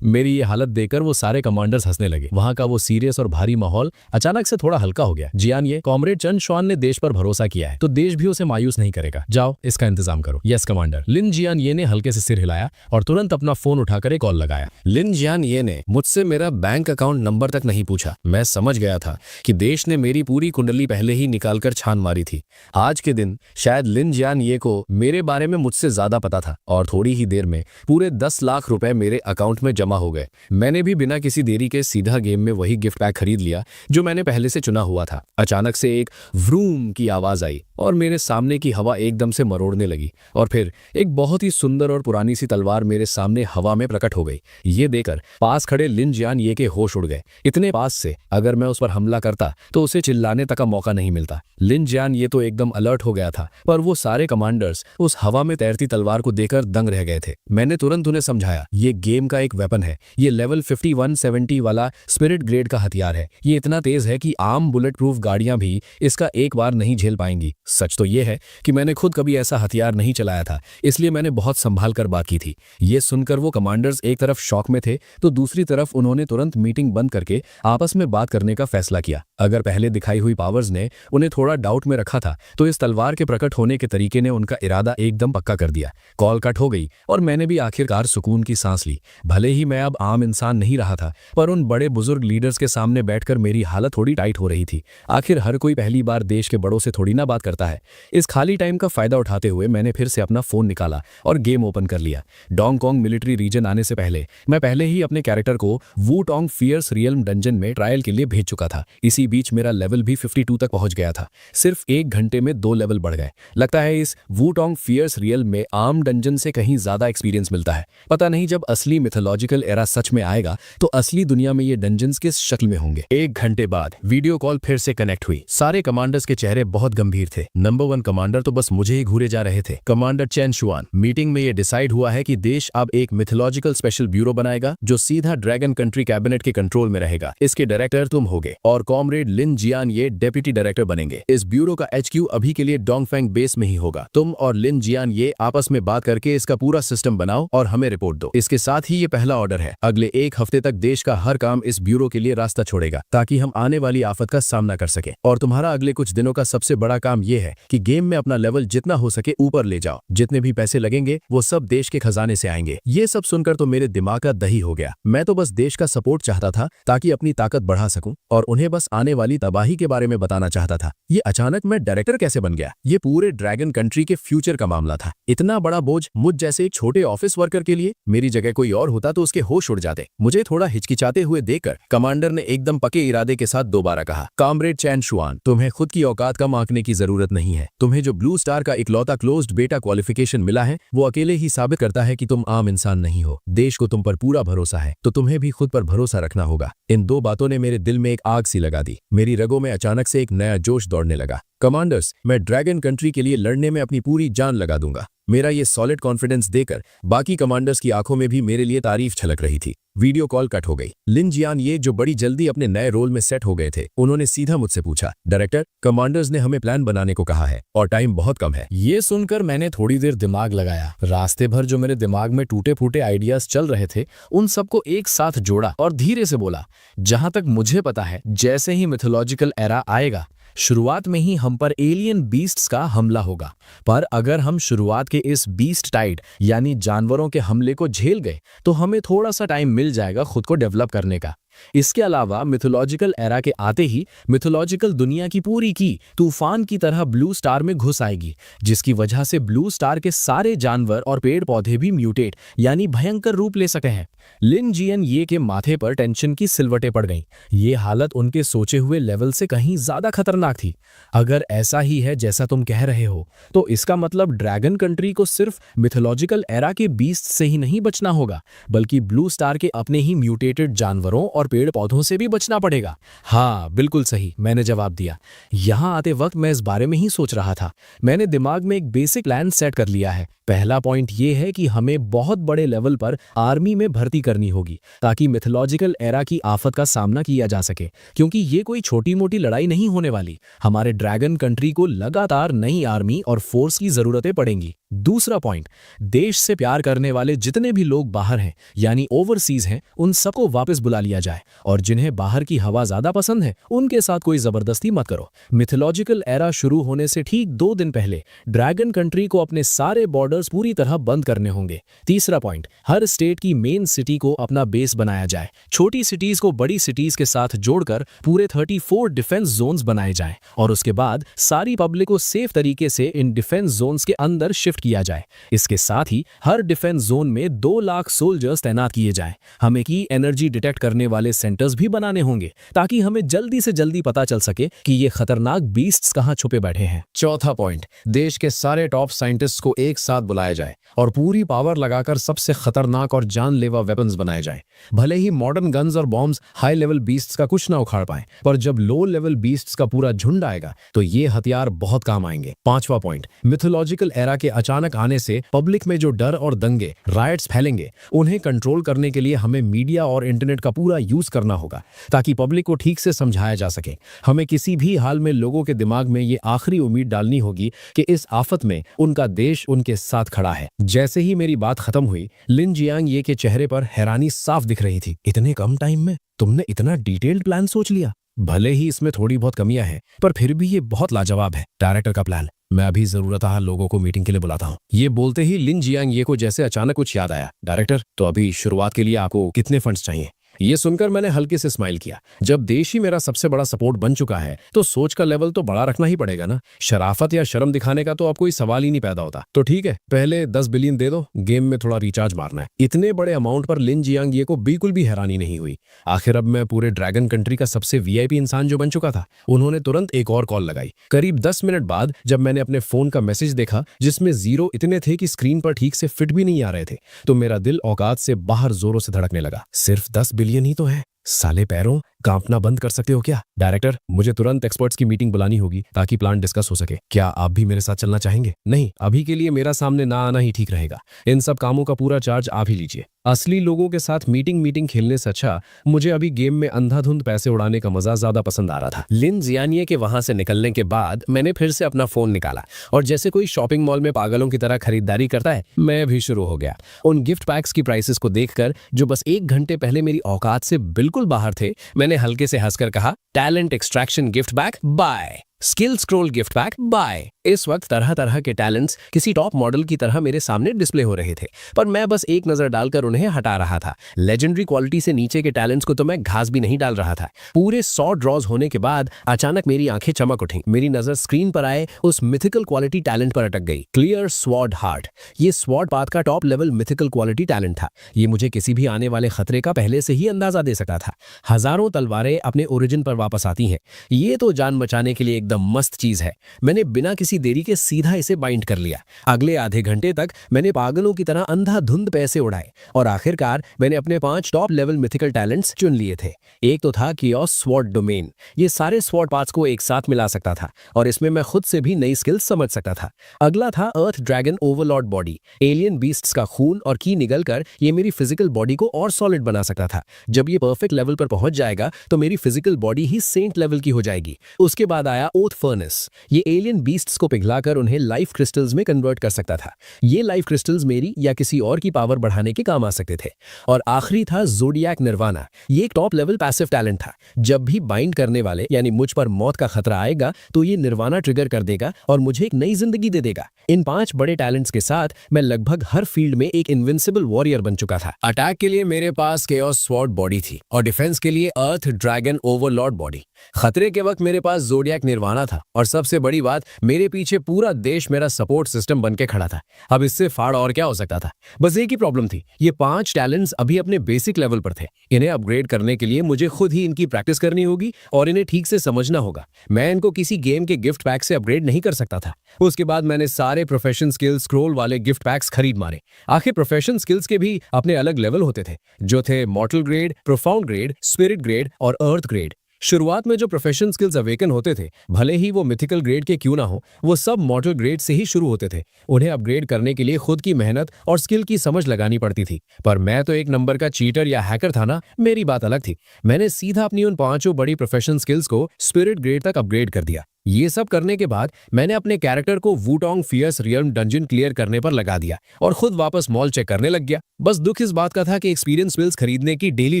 मेरी ये हालत देखकर वो सारे कमांडर्स हंसने लगे। वहां का वो सीरियस और भारी माहौल अचानक से थोड़ा हल्का हो गया। जियान ये कॉमरेड चंद शुआन ने देश पर भरोसा किया है तो देश भी उसे मायूस नहीं करेगा। जाओ इसका इंतजाम करो। Yes commander. लिन जियान ये ने हल्के से सिर हिलाया और तुरंत अपना फोन उठाकर एक कॉल लगाया। लिन जियान ये ने मुझसे मेरा बैंक अकाउंट नंबर तक नहीं पूछा। मैं समझ गया था कि देश ने मेरी पूरी कुंडली पहले ही निकालकर छान मारी थी। आज के दिन शायद लिन जियान ये को मेरे बारे में मुझसे ज्यादा पता था और थोड़ी ही देर में पूरे 10 लाख रुपए मेरे अकाउंट में जमा हो गए। मैंने भी बिना किसी देरी के सीधा गेम में वही गिफ्ट पैक खरीद लिया जो मैंने पहले से चुना हुआ था। अचानक से एक व्रूम की आवाज आई और मेरे सामने की हवा एकदम से मरोड़ने लगी और फिर एक बहुत ही सुंदर और पुरानी सी तलवार मेरे सामने हवा में प्रकट हो गई। ये देखकर पास खड़े लिन जियान ये के होश उड़ गए। इतने पास से अगर मैं उस पर हमला करता तो उसे चिल्लाने तक का मौका नहीं मिलता। लिन जियान ये तो एकदम अलर्ट हो गया था, पर वो सारे कमांडर्स उस हवा में तैरती तलवार को देखकर दंग रह गए थे। मैंने तुरंत उन्हें समझाया, ये गेम का एक वेपन है। ये लेवल 5170 वाला स्पिरिट ग्रेड का हथियार है। ये इतना तेज है कि आम बुलेट प्रूफ गाड़ियां भी इसका एक बार नहीं झेल पाएंगी। सच तो ये है कि मैंने खुद कभी ऐसा हथियार नहीं चलाया था, इसलिए मैंने बहुत संभाल कर बात की थी। ये सुनकर वो कमांडर्स एक तरफ शॉक में थे तो दूसरी तरफ उन्होंने तुरंत मीटिंग बंद करके आपस में बात करने का फैसला किया। अगर पहले दिखाई हुई पावर्स ने उन्हें थोड़ा डाउट में रखा था तो इस तलवार के प्रकट होने के तरीके ने उनका इरादा एकदम पक्का कर दिया। कॉल कट हो गई और मैंने भी आखिरकार सुकून की सांस ली। भले ही मैं अब आम इंसान नहीं रहा था, पर उन बड़े बुजुर्ग लीडर्स के सामने बैठकर मेरी हालत थोड़ी टाइट हो रही थी। आखिर हर कोई पहली बार देश के बड़ों से थोड़ी ना बात करता है। इस खाली टाइम का फायदा उठाते हुए मैंने फिर से अपना फोन निकाला और गेम ओपन कर लिया। डोंगकोंग मिलिट्री रीजन आने से पहले मैं पहले ही अपने कैरेक्टर को वुटोंग फियर्स रियल्म डंजन में ट्रायल के लिए भेज चुका था। इसी बीच मेरा लेवल भी 52 तक पहुंच गया था। सिर्फ 1 घंटे में 2 लेवल बढ़ गए। लगता है इस वुटोंग फियर्स रियल्म में आम डंजन से कहीं ज्यादा एक्सपीरियंस मिलता है। पता नहीं जब असली मिथोलॉजिकल एरा सच में आएगा तो असली दुनिया में ये डंजन्स किस शक्ल में होंगे। 1 घंटे बाद वीडियो कॉल फिर से कनेक्ट हुई। सारे कमांडर्स के चेहरे बहुत गंभीर थे। नंबर 1 कमांडर तो बस मुझे ही घूरे जा रहे थे। कमांडर चेन शुआन, मीटिंग में ये डिसाइड हुआ है कि देश अब एक मिथोलॉजिकल स्पेशल ब्यूरो बनाएगा जो सीधा ड्रैगन कंट्री कैबिनेट के कंट्रोल में रहेगा। इसके डायरेक्टर तुम होगे और कॉमरेड लिन जियान ये डेप्यूटी डायरेक्टर बनेंगे। इस ब्यूरो का HQ अभी के लिए डोंगफेंग बेस में ही होगा। तुम और लिन जियान ये आपस में बात करके इसका पूरा सिस्टम बनाओ और हमें रिपोर्ट दो। इसके साथ ही ये पहला ऑर्डर है, अगले 1 हफ्ते तक देश का हर काम इस ब्यूरो के लिए रास्ता छोड़ेगा ताकि हम आने वाली आफत का सामना कर सके। और तुम्हारा अगले कुछ दिनों का सबसे बड़ा काम ये है कि गेम में अपना लेवल जितना हो सके ऊपर ले जाओ। जितने भी पैसे लगेंगे वो सब देश के खजाने से आएंगे। ये सब सुनकर तो मेरे दिमाग का दही हो गया। मैं तो बस देश का सपोर्ट चाहता था ताकि अपनी ताकत बढ़ा सकूं और उन्हें बस आने वाली तबाही के बारे में बताना चाहता था। ये अचानक मैं डायरेक्टर कैसे बन गया? ये पूरे ड्रैगन कंट्री के फ्यूचर का मामला था। इतना बड़ा बोझ मुझ जैसे एक छोटे ऑफिस वर्कर के लिए। मेरी जगह कोई और होता तो उसके होश उड़ जाते। मुझे थोड़ा हिचकिचाते हुए देखकर कमांडर ने एकदम पक्के इरादे के साथ दोबारा कहा, कॉमरेड चैन शुआन, तुम्हें खुद की औकात कम आंकने की जरूरत नहीं है। तुम्हें जो ब्लू स्टार का इकलौता क्लोज्ड बेटा क्वालिफिकेशन मिला है वो अकेले ही साबित करता है कि तुम आम इंसान नहीं हो। देश को तुम पर पूरा भरोसा है तो तुम्हें भी खुद पर भरोसा रखना होगा। इन 2 बातों ने मेरे दिल में एक आग सी लगा दी। मेरी रगों में अचानक से एक नया जोश दौड़ने लगा। कमांडर्स, मैं ड्रैगन कंट्री के लिए लड़ने में अपनी पूरी जान लगा दूंगा। मेरा ये सॉलिड कॉन्फिडेंस देकर बाकी कमांडर्स की आंखों में भी मेरे लिए तारीफ छलक रही थी। वीडियो कॉल कट हो गई। लिन जियान ये जो बड़ी जल्दी अपने नए रोल में सेट हो गए थे, उन्होंने सीधा मुझसे पूछा, डायरेक्टर, कमांडर्स ने हमें प्लान बनाने को कहा है और टाइम बहुत कम है। ये सुनकर मैंने थोड़ी देर दिमाग लगाया। रास्ते भर जो मेरे दिमाग में टूटे फूटे आइडियाज चल रहे थे उन सबको एक साथ जोड़ा और धीरे से बोला, जहां तक मुझे पता है जैसे ही मिथोलॉजिकल एरा आएगा शुरुआत में ही हम पर एलियन बीस्ट्स का हमला होगा। पर अगर हम शुरुआत के इस बीस्ट टाइड यानी जानवरों के हमले को झेल गए तो हमें थोड़ा सा टाइम मिल जाएगा खुद को डेवलप करने का। इसके अलावा मिथोलॉजिकल एरा के आते ही मिथोलॉजिकल दुनिया की पूरी की तूफान की तरह ब्लू स्टार में घुस आएगी, जिसकी वजह से ब्लू स्टार के सारे जानवर और पेड़ पौधे भी म्यूटेट यानी भयंकर रूप ले सके हैं। लिन जियन ये के माथे पर टेंशन की सिलवटें पड़ गईं। ये हालत उनके सोचे हुए लेवल से कहीं ज्यादा खतरनाक थी। अगर ऐसा ही है जैसा तुम कह रहे हो तो इसका मतलब ड्रैगन कंट्री को सिर्फ मिथोलॉजिकल एरा के बीस्ट से ही नहीं बचना होगा, बल्कि ब्लू स्टार के अपने ही म्यूटेटेड जानवरों और पेड़ पौधों से भी बचना पड़ेगा। हाँ बिल्कुल सही, मैंने जवाब दिया। यहाँ आते वक्त मैं इस बारे में ही सोच रहा था। मैंने दिमाग में एक बेसिक प्लान सेट कर लिया है। पहला पॉइंट ये है कि हमें बहुत बड़े लेवल पर आर्मी में भर्ती करनी होगी ताकि मिथोलॉजिकल एरा की आफत का सामना किया जा सके, क्योंकि ये कोई छोटी मोटी लड़ाई नहीं होने वाली। हमारे ड्रैगन कंट्री को लगातार नई आर्मी और फोर्स की जरूरतें पड़ेंगी। दूसरा पॉइंट, देश से प्यार करने वाले जितने भी लोग बाहर हैं यानी ओवरसीज हैं, उन सबको वापस बुला लिया जाए, और जिन्हें बाहर की हवा ज्यादा पसंद है उनके साथ कोई जबरदस्ती मत करो। मिथोलॉजिकल एरा शुरू होने से ठीक 2 दिन पहले ड्रैगन कंट्री को अपने सारे बॉर्डर्स पूरी तरह बंद करने होंगे। तीसरा पॉइंट, हर स्टेट की मेन सिटी को अपना बेस बनाया जाए। छोटी सिटीज को बड़ी सिटीज के साथ जोड़कर पूरे 34 डिफेंस जोन्स बनाए जाएं, और उसके बाद सारी पब्लिक को सेफ तरीके से इन डिफेंस जोन्स के अंदर शिफ्ट किया जाए। इसके साथ ही हर डिफेंस जोन में 2 लाख सोल्जर्स तैनात किए जाएं। हमें की एनर्जी डिटेक्ट करने वाले सेंटर्स भी बनाने होंगे ताकि हमें जल्दी से जल्दी पता चल सके कि ये खतरनाक बीस्ट्स कहां छुपे बैठे हैं। चौथा पॉइंट, देश के सारे टॉप साइंटिस्ट्स को एक साथ बुलाया जाए और पूरी पावर लगाकर सबसे खतरनाक और जानलेवा वेपन्स बनाए जाएं। भले ही मॉडर्न गन्स और बॉम्ब्स हाई लेवल बीस्ट्स का कुछ ना उखाड़ पाए, पर जब लो लेवल बीस्ट्स का पूरा झुंड आएगा तो ये हथियार बहुत काम आएंगे। पांचवा पॉइंट, मिथोलॉजिकल एरा के अचानक आने से पब्लिक में जो डर और दंगे राइट्स फैलेंगे, उन्हें कंट्रोल करने के लिए हमें मीडिया और इंटरनेट का पूरा यूज करना होगा ताकि पब्लिक को ठीक से समझाया जा सके। हमें किसी भी हाल में लोगों के दिमाग में ये आखिरी उम्मीद डालनी होगी कि इस आफत में उनका देश उनके साथ खड़ा है। जैसे ही मेरी बात खत्म हुई, लिन जियांग ये के चेहरे पर हैरानी साफ दिख रही थी। इतने कम टाइम में तुमने इतना डिटेल्ड प्लान सोच लिया? भले ही इसमें थोड़ी बहुत कमियां हैं, पर फिर भी ये बहुत लाजवाब है। डायरेक्टर का प्लान। मैं अभी जरूरत लोगों को मीटिंग के लिए बुलाता हूँ। ये बोलते ही लिन जियांग ये को जैसे अचानक कुछ याद आया। डायरेक्टर, तो अभी शुरुआत के लिए आपको कितने फंड्स चाहिए? ये सुनकर मैंने हल्के से स्माइल किया। जब देश ही मेरा सबसे बड़ा सपोर्ट बन चुका है तो सोच का लेवल तो बड़ा रखना ही पड़ेगा ना। शराफत या शर्म दिखाने का तो अब कोई सवाल ही नहीं पैदा होता। तो ठीक है, पहले 10 बिलियन दे दो, गेम में थोड़ा रिचार्ज मारना है। इतने बड़े अमाउंट पर लिन जियांग ये को बिल्कुल भी हैरानी नहीं हुई। आखिर अब मैं पूरे ड्रैगन कंट्री का सबसे वीआईपी इंसान जो बन चुका था। उन्होंने तुरंत एक और कॉल लगाई। करीब 10 मिनट बाद जब मैंने अपने फोन का मैसेज देखा जिसमें 0 इतने थे कि स्क्रीन पर ठीक से फिट भी नहीं आ रहे थे, तो मेरा दिल औकात से बाहर जोरों से धड़कने लगा। सिर्फ 10 बिलियन ही तो है। साले पैरों, कांपना बंद कर सकते हो क्या? डायरेक्टर, मुझे तुरंत एक्सपर्ट्स की मीटिंग बुलानी होगी ताकि प्लान डिस्कस हो सके। क्या आप भी मेरे साथ चलना चाहेंगे? नहीं, अभी के लिए मेरा सामने ना आना ही ठीक रहेगा। इन सब कामों का पूरा चार्ज आप ही लीजिए। असली लोगों के साथ मीटिंग खेलने से अच्छा मुझे अभी गेम में अंधाधुंध पैसे उड़ाने का मजा ज्यादा पसंद आ रहा था। लिन जियानिये के वहां से निकलने के बाद मैंने फिर से अपना फोन निकाला और जैसे कोई शॉपिंग मॉल में पागलों की तरह खरीदारी करता है, मैं भी शुरू हो गया। उन गिफ्ट पैक्स की प्राइसेस को देखकर जो बस 1 घंटे पहले मेरी औकात से बिल्कुल बाहर थे, मैंने हल्के से हंसकर कहा, talent extraction gift pack buy, skill scroll gift pack buy. इस वक्त तरह तरह के टैलेंट्स किसी टॉप मॉडल की तरह मेरे सामने डिस्प्ले हो रहे थे, पर मैं बस एक नजर डालकर उन्हें हटा रहा था। लेजेंडरी क्वालिटी से नीचे के टैलेंट्स को तो मैं घास भी नहीं डाल रहा था। पूरे 100 ड्रॉज होने के बाद अचानक मेरी आंखें चमक उठी। मेरी नजर स्क्रीन पर आए उस मिथिकल क्वालिटी टैलेंट पर अटक गई, क्लियर स्वॉर्ड हार्ट। ये स्वॉर्ड पाथ का top level mythical quality talent था। ये मुझे किसी भी आने वाले खतरे का पहले से ही अंदाजा दे सकता था। हजारों तलवारें अपने ओरिजिन पर वापस आती हैं, ये तो जान बचाने के लिए एकदम मस्त चीज है। मैंने बिना किसी देरी के सीधा इसे बाइंड कर लिया। अगले आधे घंटे तक मैंने पागलों की तरह अंधाधुंध पैसे उड़ाए और आखिरकार मैंने अपने 5 टॉप लेवल मिथिकल टैलेंट्स चुन लिए थे। एक तो था कियोस स्वॉर्ड डोमेन। ये सारे स्वॉर्ड पार्ट्स को एक साथ मिला सकता था और इसमें मैं खुद से भी नई स्किल्स समझ सकता था। अगला था earth dragon overlord body. Alien beasts का खून और की निगलकर ये मेरी फिजिकल बॉडी को और सॉलिड बना सकता था। जब ये परफेक्ट लेवल पर पहुंच जाएगा तो मेरी फिजिकल बॉडी ही सेंट लेवल की हो जाएगी। उसके बाद आया ओथ फर्नेस। ये एलियन बीस्ट्स को पिघलाकर उन्हें लाइफ क्रिस्टल्स में कन्वर्ट कर सकता था। ये लाइफ क्रिस्टल्स मेरी या किसी और की पावर बढ़ाने के काम आ सकते थे। और आखिरी था ज़ोडिएक निर्वाणा। ये एक टॉप लेवल पैसिव टैलेंट था। जब भी बाइंड करने वाले यानी मुझ पर मौत का खतरा आएगा तो ये निर्वाणा ट्रिगर कर देगा और मुझे एक नई जिंदगी दे देगा। इन 5 बड़े टैलेंट्स के साथ मैं लगभग हर फील्ड में एक इनविंसिबल वॉरियर बन चुका था। अटैक के लिए मेरे पास केओस स्वॉर्ड बॉडी थी और डिफेंस के लिए अर्थ ड्रैगन ओवरलॉर्ड बॉडी। खतरे के वक्त मेरे पास ज़ोडिएक निर्वाणा कमाना था और सबसे बड़ी बात, मेरे पीछे पूरा देश मेरा सपोर्ट सिस्टम बन के खड़ा था। अब इससे फाड़ और क्या हो सकता था। बस एक ही प्रॉब्लम थी, ये 5 टैलेंट्स अभी अपने बेसिक लेवल पर थे। इन्हें अपग्रेड करने के लिए मुझे खुद ही इनकी प्रैक्टिस करनी होगी और इन्हें ठीक से समझना होगा। मैं इनको किसी गेम के गिफ्ट पैक से अपग्रेड नहीं कर सकता था। उसके बाद मैंने सारे प्रोफेशन स्किल्स स्क्रॉल वाले गिफ्ट पैक्स खरीद मारे। आखिर प्रोफेशन स्किल्स के भी अपने अलग लेवल होते थे, जो थे मॉर्टल grade, profound grade, spirit grade और अर्थ ग्रेड। शुरुआत में जो प्रोफेशन स्किल्स अवेकन होते थे, भले ही वो मिथिकल ग्रेड के क्यों ना हो, वो सब मॉर्टल ग्रेड से ही शुरू होते थे। उन्हें अपग्रेड करने के लिए खुद की मेहनत और स्किल की समझ लगानी पड़ती थी। पर मैं तो एक नंबर का चीटर या हैकर था ना, मेरी बात अलग थी। मैंने सीधा अपनी उन 5 बड़ी प्रोफेशन स्किल्स को स्पिरिट ग्रेड तक अपग्रेड कर दिया। ये सब करने के बाद मैंने अपने कैरेक्टर को वुटोंग फियर्स रियल्म डंजन क्लियर करने पर लगा दिया और खुद वापस मॉल चेक करने लग गया। बस दुख इस बात का था कि एक्सपीरियंस बिल्स खरीदने की डेली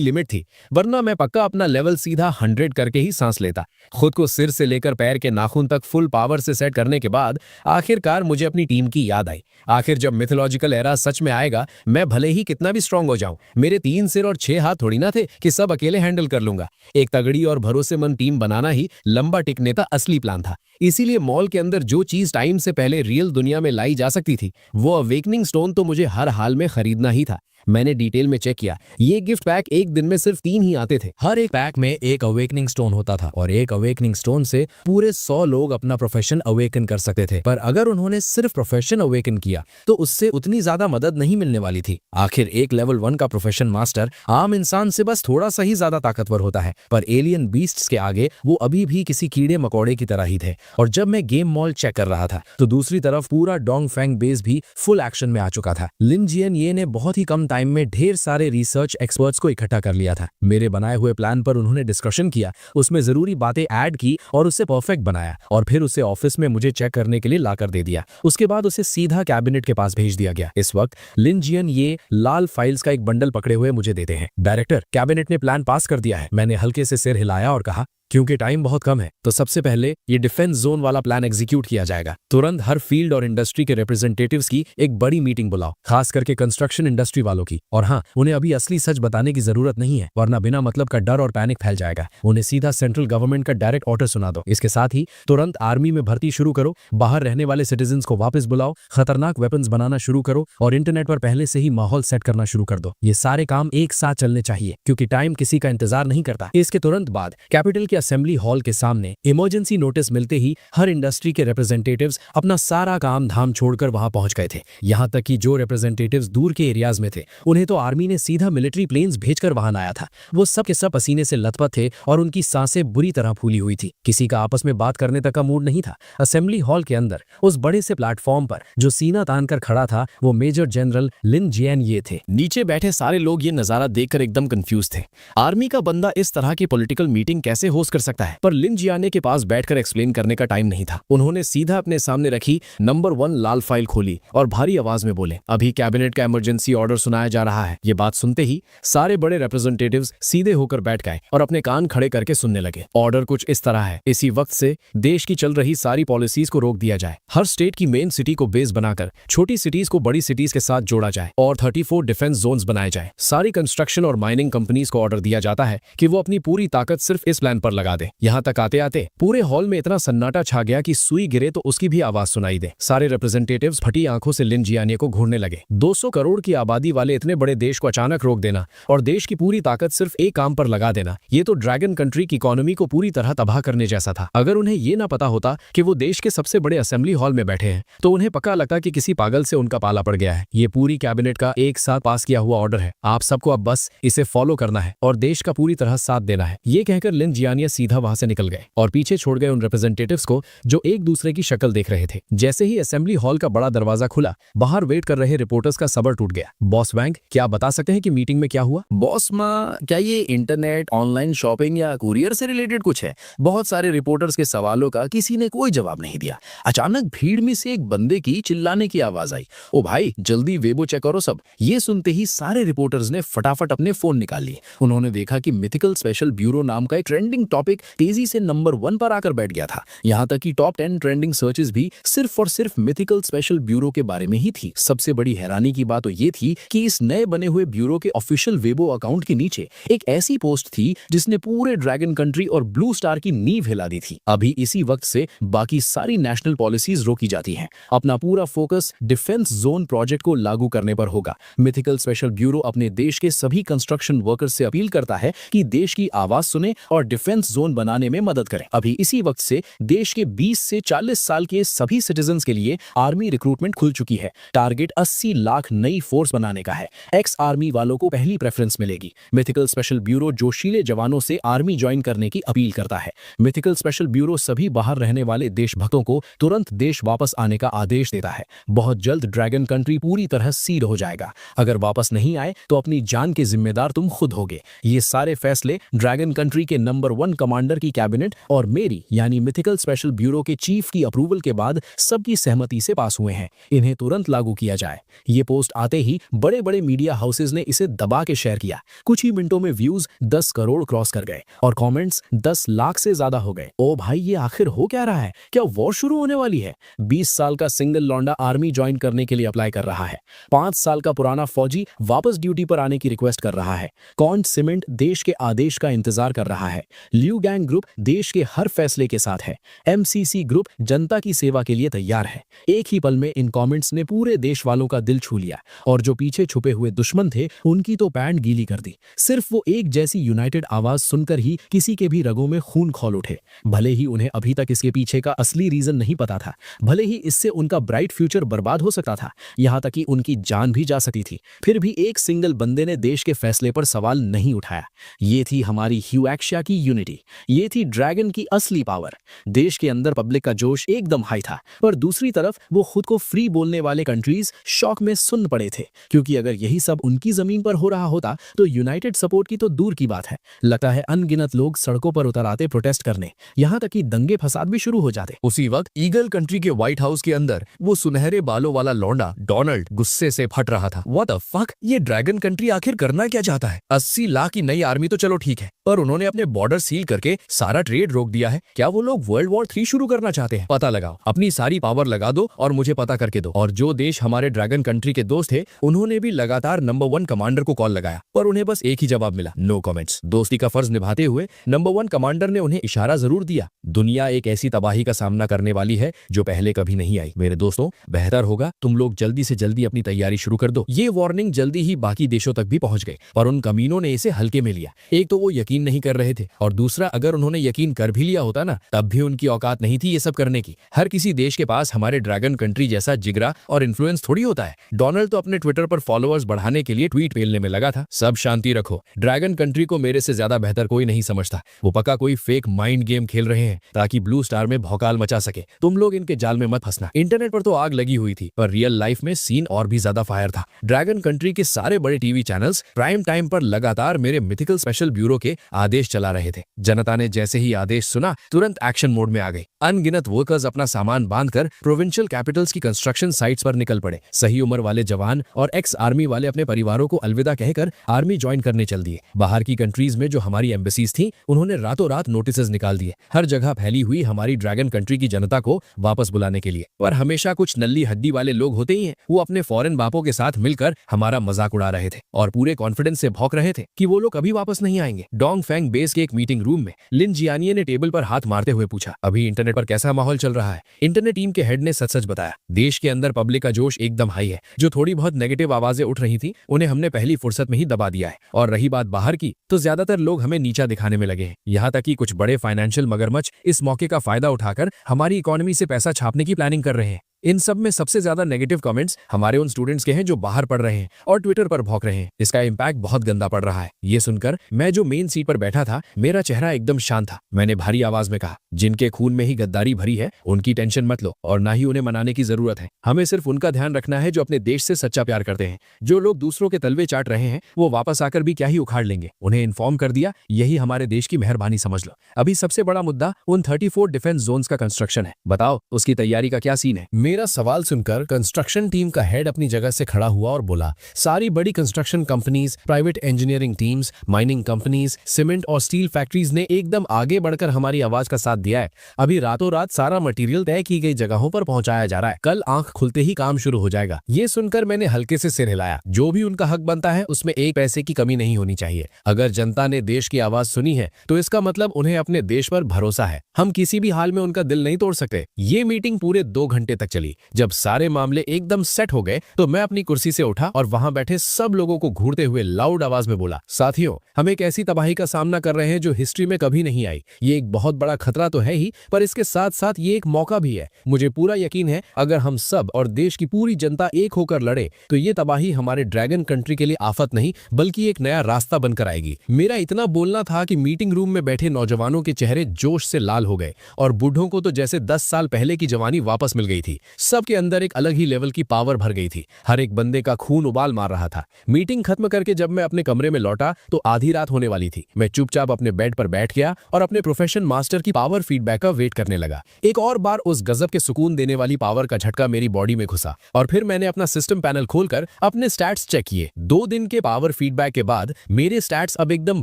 लिमिट थी, वरना मैं पक्का अपना लेवल सीधा 100 करके ही सांस लेता। खुद को सिर से लेकर पैर के नाखून तक फुल पावर से सेट करने के बाद आखिरकार मुझे अपनी टीम की याद आई। आखिर जब मिथोलॉजिकल एरा सच में आएगा, मैं भले ही कितना भी स्ट्रांग हो जाऊं, मेरे 3 सिर और 6 हाथ थोड़ी ना थे कि सब अकेले हैंडल कर लूंगा। एक तगड़ी और भरोसेमंद टीम बनाना ही लंबा टिकने का असली प्लान था। इसीलिए मॉल के अंदर जो चीज टाइम से पहले रियल दुनिया में लाई जा सकती थी, वो अवेकनिंग स्टोन तो मुझे हर हाल में खरीदना ही था। मैंने डिटेल में चेक किया, ये गिफ्ट पैक एक दिन में सिर्फ 3 ही आते थे। हर एक पैक में एक अवेकनिंग स्टोन होता था और एक अवेकनिंग स्टोन से पूरे 100 लोग अपना प्रोफेशन अवेकन कर सकते थे। पर अगर उन्होंने सिर्फ प्रोफेशन अवेकन किया तो उससे उतनी ज्यादा मदद नहीं मिलने वाली थी। आखिर एक लेवल 1 का प्रोफेशन मास्टर आम इंसान से बस थोड़ा सा ही ज्यादा ताकतवर होता है, पर एलियन बीस्ट्स के आगे वो अभी भी किसी कीड़े मकोड़े की तरह ही थे। और जब मैं गेम मॉल चेक कर रहा था तो दूसरी तरफ पूरा डोंगफेंग बेस भी फुल एक्शन में आ चुका था। लिन जियन ये ने बहुत ही कम टाइम में ढेर सारे रिसर्च एक्सपर्ट्स को इकट्ठा कर लिया था। मेरे बनाए हुए प्लान पर उन्होंने डिस्कशन किया, उसमें जरूरी बातें ऐड की और उसे परफेक्ट बनाया और फिर उसे ऑफिस में मुझे चेक करने के लिए लाकर दे दिया। उसके बाद उसे सीधा कैबिनेट के पास भेज दिया गया। इस वक्त लिन जियन ये लाल फाइल्स का एक बंडल पकड़े हुए मुझे देते हैं। डायरेक्टर, कैबिनेट ने प्लान पास कर दिया है। मैंने हल्के से सिर हिलाया और कहा, क्योंकि टाइम बहुत कम है तो सबसे पहले ये डिफेंस जोन वाला प्लान एग्जीक्यूट किया जाएगा। तुरंत हर फील्ड और इंडस्ट्री के रिप्रेजेंटेटिव्स की एक बड़ी मीटिंग बुलाओ, खास करके कंस्ट्रक्शन इंडस्ट्री वालों की। और हाँ, उन्हें अभी असली सच बताने की जरूरत नहीं है, वरना बिना मतलब का डर और पैनिक फैल जाएगा। उन्हें सीधा सेंट्रल गवर्नमेंट का डायरेक्ट ऑर्डर सुना दो। इसके साथ ही तुरंत आर्मी में भर्ती शुरू करो, बाहर रहने वाले सिटीजन्स को वापस बुलाओ, खतरनाक वेपन्स बनाना शुरू करो और इंटरनेट पर पहले से ही माहौल सेट करना शुरू कर दो। ये सारे काम एक साथ चलने चाहिए क्योंकि टाइम किसी का इंतजार नहीं करता। इसके तुरंत बाद कैपिटल के असेंबली हॉल के सामने इमरजेंसी नोटिस मिलते ही हर इंडस्ट्री के रिप्रेजेंटेटिव्स अपना सारा काम धाम छोड़कर वहां पहुंच गए थे। यहां तक कि जो रिप्रेजेंटेटिव्स दूर के एरियाज में थे, उन्हें तो आर्मी ने सीधा मिलिट्री प्लेन्स भेजकर वहां लाया था। वो सब के सब पसीने से लथपथ थे और उनकी सांसें बुरी तरह फूली हुई थी। किसी का आपस में बात करने तक का मूड नहीं था। असेंबली हॉल के अंदर उस बड़े से प्लेटफॉर्म पर जो सीना तान कर खड़ा था, वो मेजर जनरल लिन जियन ये थे। नीचे बैठे सारे लोग ये नजारा देखकर एकदम कंफ्यूज थे। आर्मी का बंदा इस तरह की पॉलिटिकल मीटिंग कैसे होस्ट कर सकता है? पर लिन जियाने के पास बैठकर एक्सप्लेन करने का टाइम नहीं था। उन्होंने सीधा अपने सामने रखी नंबर 1 लाल फाइल खोली और भारी आवाज में बोले, अभी कैबिनेट का इमरजेंसी ऑर्डर सुनाया जा रहा है। ये बात सुनते ही सारे बड़े रिप्रेजेंटेटिव्स सीधे होकर बैठ गए और अपने कान खड़े करके सुनने लगे। ऑर्डर कुछ इस तरह है, इसी वक्त से देश की चल रही सारी पॉलिसीज को रोक दिया जाए। हर स्टेट की मेन सिटी को बेस बनाकर छोटी सिटीज को बड़ी सिटीज के साथ जोड़ा जाए और 34 डिफेंस जोन्स बनाए जाए। सारी कंस्ट्रक्शन और माइनिंग कंपनीज को ऑर्डर दिया जाता है कि वो अपनी पूरी ताकत सिर्फ इस प्लान पर लगा दे। यहाँ तक आते आते पूरे हॉल में इतना सन्नाटा छा गया कि सुई गिरे तो उसकी भी आवाज सुनाई दे। सारे रिप्रेजेंटेटिव्स फटी आंखों से लिन जियाने को घूरने लगे। 200 करोड़ की आबादी वाले इतने बड़े देश को अचानक रोक देना और देश की पूरी ताकत सिर्फ एक काम पर लगा देना, ये तो ड्रैगन कंट्री की इकोनॉमी को पूरी तरह तबाह करने जैसा था। अगर उन्हें ये ना पता होता कि वो देश के सबसे बड़े असेंबली हॉल में बैठे हैं, तो उन्हें पक्का लगता कि किसी पागल से उनका पाला पड़ गया है। ये पूरी कैबिनेट का एक साथ पास किया हुआ ऑर्डर है। आप सबको अब बस इसे फॉलो करना है और देश का पूरी तरह साथ देना है। ये कहकर लिन जियानिया सीधा वहां से निकल गए और पीछे छोड़ गए उन रिप्रेजेंटेटिव्स को जो एक दूसरे की शक्ल देख रहे थे। जैसे ही असेंबली हॉल का बड़ा दरवाजा खुला, बाहर वेट कर रहे रिपोर्टर्स का सब्र टूट गया। बॉस वैंग, क्या बता सकते हैं कि मीटिंग में क्या हुआ? बॉस माँ, क्या ये इंटरनेट, ऑनलाइन शॉपिंग या कुरियर से रिलेटेड कुछ है? बहुत सारे रिपोर्टर्स के सवालों का किसी ने कोई जवाब नहीं दिया। अचानक भीड़ में से एक बंदे की चिल्लाने की आवाज आई, ओ भाई जल्दी वेबो चेक करो सब। ये सुनते ही सारे रिपोर्टर्स ने फटाफट अपने फोन निकाल लिए। उन्होंने देखा कि मिथिकल स्पेशल ब्यूरो नाम का एक ट्रेंडिंग टॉपिक तेजी से नंबर 1 पर आकर बैठ गया था। यहाँ तक कि टॉप 10 ट्रेंडिंग सर्चेस भी सिर्फ और सिर्फ मिथिकल स्पेशल ब्यूरो के बारे में ही थी। सबसे बड़ी हैरानी की बात तो ये थी कि इस नए बने हुए ब्यूरो के ऑफिशियल वेबो अकाउंट के नीचे एक ऐसी पोस्ट थी जिसने पूरे ड्रैगन कंट्री और ब्लू स्टार की नींव हिला दी थी। अभी इसी वक्त से बाकी सारी नेशनल पॉलिसीज रोकी जाती हैं। अपना पूरा फोकस डिफेंस जोन प्रोजेक्ट को लागू करने पर होगा। मिथिकल स्पेशल ब्यूरो अपने देश के सभी कंस्ट्रक्शन वर्कर्स से अपील करता है कि देश की आवाज सुने और डिफेंस जोन बनाने में मदद करें। अभी इसी वक्त से देश के 20 से 40 साल के सभी सिटीजन्स के लिए आर्मी रिक्रूटमेंट खुल चुकी है। टारगेट 80 लाख नई फोर्स बनाने का है। एक्स आर्मी वालों को पहली प्रेफरेंस मिलेगी। मिथिकल स्पेशल ब्यूरो जोशीले जवानों से आर्मी ज्वाइन करने की अपील करता है। मिथिकल स्पेशल ब्यूरो सभी बाहर रहने वाले देशभक्तों को तुरंत देश वापस आने का आदेश देता है। बहुत जल्द ड्रैगन कंट्री पूरी तरह सील हो जाएगा। अगर वापस नहीं आए तो अपनी जान के जिम्मेदार तुम खुद होगे। ये सारे फैसले ड्रैगन कंट्री के नंबर 1 कमांडर की कैबिनेट और मेरी यानी मिथिकल स्पेशल ब्यूरो के चीफ की अप्रूवल के बाद सबकी सहमति से पास हुए हैं। इन्हें तुरंत लागू किया जाए। ये पोस्ट आते ही बड़े बड़े मीडिया हाउसेज ने इसे दबा के शेयर किया। कुछ ही मिनटों में व्यूज 10 करोड़ क्रॉस कर गए और कमेंट्स 10 लाख से ज्यादा हो गए। ओ भाई, ये आखिर हो क्या रहा है? क्या वॉर शुरू होने वाली है? 20 साल का सिंगल लौंडा आर्मी ज्वाइन करने के लिए अप्लाई कर रहा है। 5 साल का पुराना फौजी वापस ड्यूटी पर आने की रिक्वेस्ट कर रहा है। कॉन्ट सीमेंट देश के आदेश का इंतजार कर रहा है। ल्यू गैंग ग्रुप देश के हर फैसले के साथ है। MCC ग्रुप जनता की सेवा के लिए तैयार है। एक ही पल में इन कमेंट्स ने पूरे देश वालों का दिल छू लिया और जो पीछे छुपे हुए दुश्मन थे उनकी तो पैंट गीली कर दी। सिर्फ वो एक जैसी यूनाइटेड आवाज सुनकर ही किसी के भी रगों में खून खौल उठे। भले ही उन्हें अभी तक इसके पीछे का असली रीजन नहीं पता था, भले ही इससे उनका ब्राइट फ्यूचर बर्बाद हो सकता था, यहाँ तक कि उनकी जान भी जा सकती थी, फिर भी एक सिंगल बंदे ने देश के फैसले पर सवाल नहीं उठाया। ये थी हमारी ह्यूएक्शिया की यूनिटी। ये थी ड्रैगन की असली पावर। देश के अंदर पब्लिक का जोश एकदम हाई था, पर दूसरी तरफ वो खुद को फ्री बोलने वाले कंट्रीज शॉक में सुन पड़े थे, क्योंकि अगर यही सब उनकी जमीन पर हो रहा होता तो यूनाइटेड सपोर्ट की तो दूर की बात है। लगता है अनगिनत लोग सड़कों पर उतर आते प्रोटेस्ट करने, यहाँ तक कि दंगे फसाद भी शुरू हो जाते। उसी वक्त ईगल कंट्री के व्हाइट हाउस के अंदर वो सुनहरे बालों वाला लौंडा डोनाल्ड गुस्से से फट रहा था। व्हाट द फक, ये ड्रैगन कंट्री आखिर करना क्या चाहता है? 80 लाख की नई आर्मी तो चलो ठीक है, पर उन्होंने अपने बॉर्डर सील करके सारा ट्रेड रोक दिया है। क्या वो लोग वर्ल्ड वॉर 3 शुरू करना चाहते हैं? पता लगाओ, अपनी सारी पावर लगा दो और मुझे पता करके दो। और जो देश हमारे ड्रैगन कंट्री के दोस्त थे उन्होंने भी लगातार नंबर 1 कमांडर को कॉल लगाया, पर उन्हें बस एक ही जवाब मिला, नो कमेंट्स। दोस्ती का फर्ज निभाते हुए नंबर 1 कमांडर ने उन्हें इशारा जरूर दिया, दुनिया एक ऐसी तबाही का सामना करने वाली है जो पहले कभी नहीं आई। मेरे दोस्तों, बेहतर होगा तुम लोग जल्दी से जल्दी अपनी तैयारी शुरू कर दो। ये वार्निंग जल्दी ही बाकी देशों तक भी पहुंच गई, पर उन कमीनों ने इसे हल्के में लिया। एक तो वो यकीन नहीं कर रहे थे, और दूसरा अगर उन्होंने यकीन कर भी लिया होता ना, तब भी उनकी औकात नहीं थी ये सब करने की। हर किसी देश के पास हमारे ड्रैगन कंट्री जैसा जिगरा और इन्फ्लुएंस थोड़ी होता है। डोनाल्ड तो अपने ट्विटर पर फॉलोअर्स बढ़ाने के लिए ट्वीट पेलने में लगा था। सब शांति रखो, ड्रैगन कंट्री को मेरे से ज्यादा बेहतर कोई नहीं समझता। वो पक्का कोई फेक माइंड गेम खेल रहे हैं ताकि ब्लू स्टार में भौकाल मचा सके। तुम लोग इनके जाल में मत फंसना। इंटरनेट पर तो आग लगी हुई थी, पर रियल लाइफ में सीन और भी ज्यादा फायर था। ड्रैगन कंट्री के सारे बड़े टीवी चैनल्स प्राइम टाइम पर लगातार मेरे मिथिकल स्पेशल ब्यूरो के आदेश चला रहे थे। जनता ने जैसे ही आदेश सुना तुरंत एक्शन मोड में आ गई। अनगिनत वर्कर्स अपना सामान बांधकर प्रोविंशियल कैपिटल्स की कंस्ट्रक्शन साइट्स पर निकल पड़े। सही उम्र वाले जवान और एक्स आर्मी वाले अपने परिवारों को अलविदा कहकर आर्मी ज्वाइन करने चल दिए। बाहर की कंट्रीज में जो हमारी एम्बेसीज थी उन्होंने रातों रात नोटिसेस निकाल दिए, हर जगह फैली हुई हमारी ड्रैगन कंट्री की जनता को वापस बुलाने के लिए। पर हमेशा कुछ नल्ली हड्डी वाले लोग होते ही हैं, वो अपने फॉरेन बापों के साथ मिलकर हमारा मजाक उड़ा रहे थे और पूरे कॉन्फिडेंस से भौंक रहे थे कि वो लोग कभी वापस नहीं आएंगे। डोंग फैंग बेस के एक मीटिंग रूम में लिन जियानिये ने टेबल पर हाथ मारते हुए पूछा, अभी इंटरनेट पर कैसा माहौल चल रहा है? इंटरनेट टीम के हेड ने सच सच बताया, देश के अंदर पब्लिक का जोश एकदम हाई है। जो थोड़ी बहुत नेगेटिव आवाजें उठ रही थी उन्हें हमने पहली फुर्सत में ही दबा दिया है। और रही बात बाहर की, तो ज्यादातर लोग हमें नीचा दिखाने में लगे हैं। यहाँ तक कि कुछ बड़े फाइनेंशियल मगरमच्छ इस मौके का फायदा उठाकर हमारी इकोनॉमी से पैसा छापने की प्लानिंग कर रहे हैं। इन सब में सबसे ज्यादा नेगेटिव कमेंट्स हमारे उन स्टूडेंट्स के हैं जो बाहर पढ़ रहे हैं और ट्विटर पर भौंक रहे हैं। इसका इम्पैक्ट बहुत गंदा पड़ रहा है। ये सुनकर मैं जो मेन सीट पर बैठा था, मेरा चेहरा एकदम शांत था। मैंने भारी आवाज में कहा, जिनके खून में ही गद्दारी भरी है उनकी टेंशन मत लो और ना ही उन्हें मनाने की जरूरत है। हमें सिर्फ उनका ध्यान रखना है जो अपने देश से सच्चा प्यार करते हैं। जो लोग दूसरों के तलवे चाट रहे हैं वो वापस आकर भी क्या ही उखाड़ लेंगे। उन्हें इन्फॉर्म कर दिया, यही हमारे देश की मेहरबानी समझ लो। अभी सबसे बड़ा मुद्दा उन 34 डिफेंस जोन्स का कंस्ट्रक्शन है। बताओ उसकी तैयारी का क्या सीन है? मेरा सवाल सुनकर कंस्ट्रक्शन टीम का हेड अपनी जगह से खड़ा हुआ और बोला, सारी बड़ी construction companies, private engineering teams, mining companies, cement और स्टील फैक्ट्रीज ने एकदम आगे बढ़कर हमारी आवाज का साथ दिया है। अभी रातों रात सारा मटेरियल तय की गई जगहों पर पहुंचाया जा रहा है। कल आंख खुलते ही काम शुरू हो जाएगा। ये सुनकर मैंने हल्के से सिर हिलाया। जो भी उनका हक बनता है उसमें एक पैसे की कमी नहीं होनी चाहिए। अगर जनता ने देश की आवाज सुनी है तो इसका मतलब उन्हें अपने देश पर भरोसा है। हम किसी भी हाल में उनका दिल नहीं तोड़ सकते। ये मीटिंग पूरे 2 घंटे तक चली। जब सारे मामले एकदम सेट हो गए तो मैं अपनी कुर्सी से उठा और वहां बैठे सब लोगों को घूरते हुए लाउड आवाज में बोला, साथियों, हम एक ऐसी तबाही का सामना कर रहे हैं जो हिस्ट्री में कभी नहीं आई। ये एक बहुत बड़ा खतरा तो है ही, पर इसके साथ साथ ये एक मौका भी है। मुझे पूरा यकीन है अगर हम सब और देश की पूरी जनता एक होकर लड़े तो ये तबाही हमारे ड्रैगन कंट्री के लिए आफत नहीं बल्कि एक नया रास्ता बनकर आएगी। मेरा इतना बोलना था कि मीटिंग रूम में बैठे नौजवानों के चेहरे जोश से लाल हो गए और बूढ़ों को तो जैसे 10 साल पहले की जवानी वापस मिल गई थी। सबके अंदर एक अलग ही लेवल की पावर भर गई थी। हर एक बंदे का खून उबाल मार रहा था। मीटिंग खत्म करके जब मैं अपने कमरे में लौटा तो आधी रात होने वाली थी। मैं चुपचाप अपने बेड पर बैठ गया और अपने प्रोफेशन मास्टर की पावर फीडबैक का वेट करने लगा। एक और बार उस गजब के सुकून देने वाली पावर का झटका मेरी बॉडी में घुसा और फिर मैंने अपना सिस्टम पैनल खोलकर अपने स्टैट्स चेक किए। 2 दिन के पावर फीडबैक के बाद मेरे स्टैट्स अब एकदम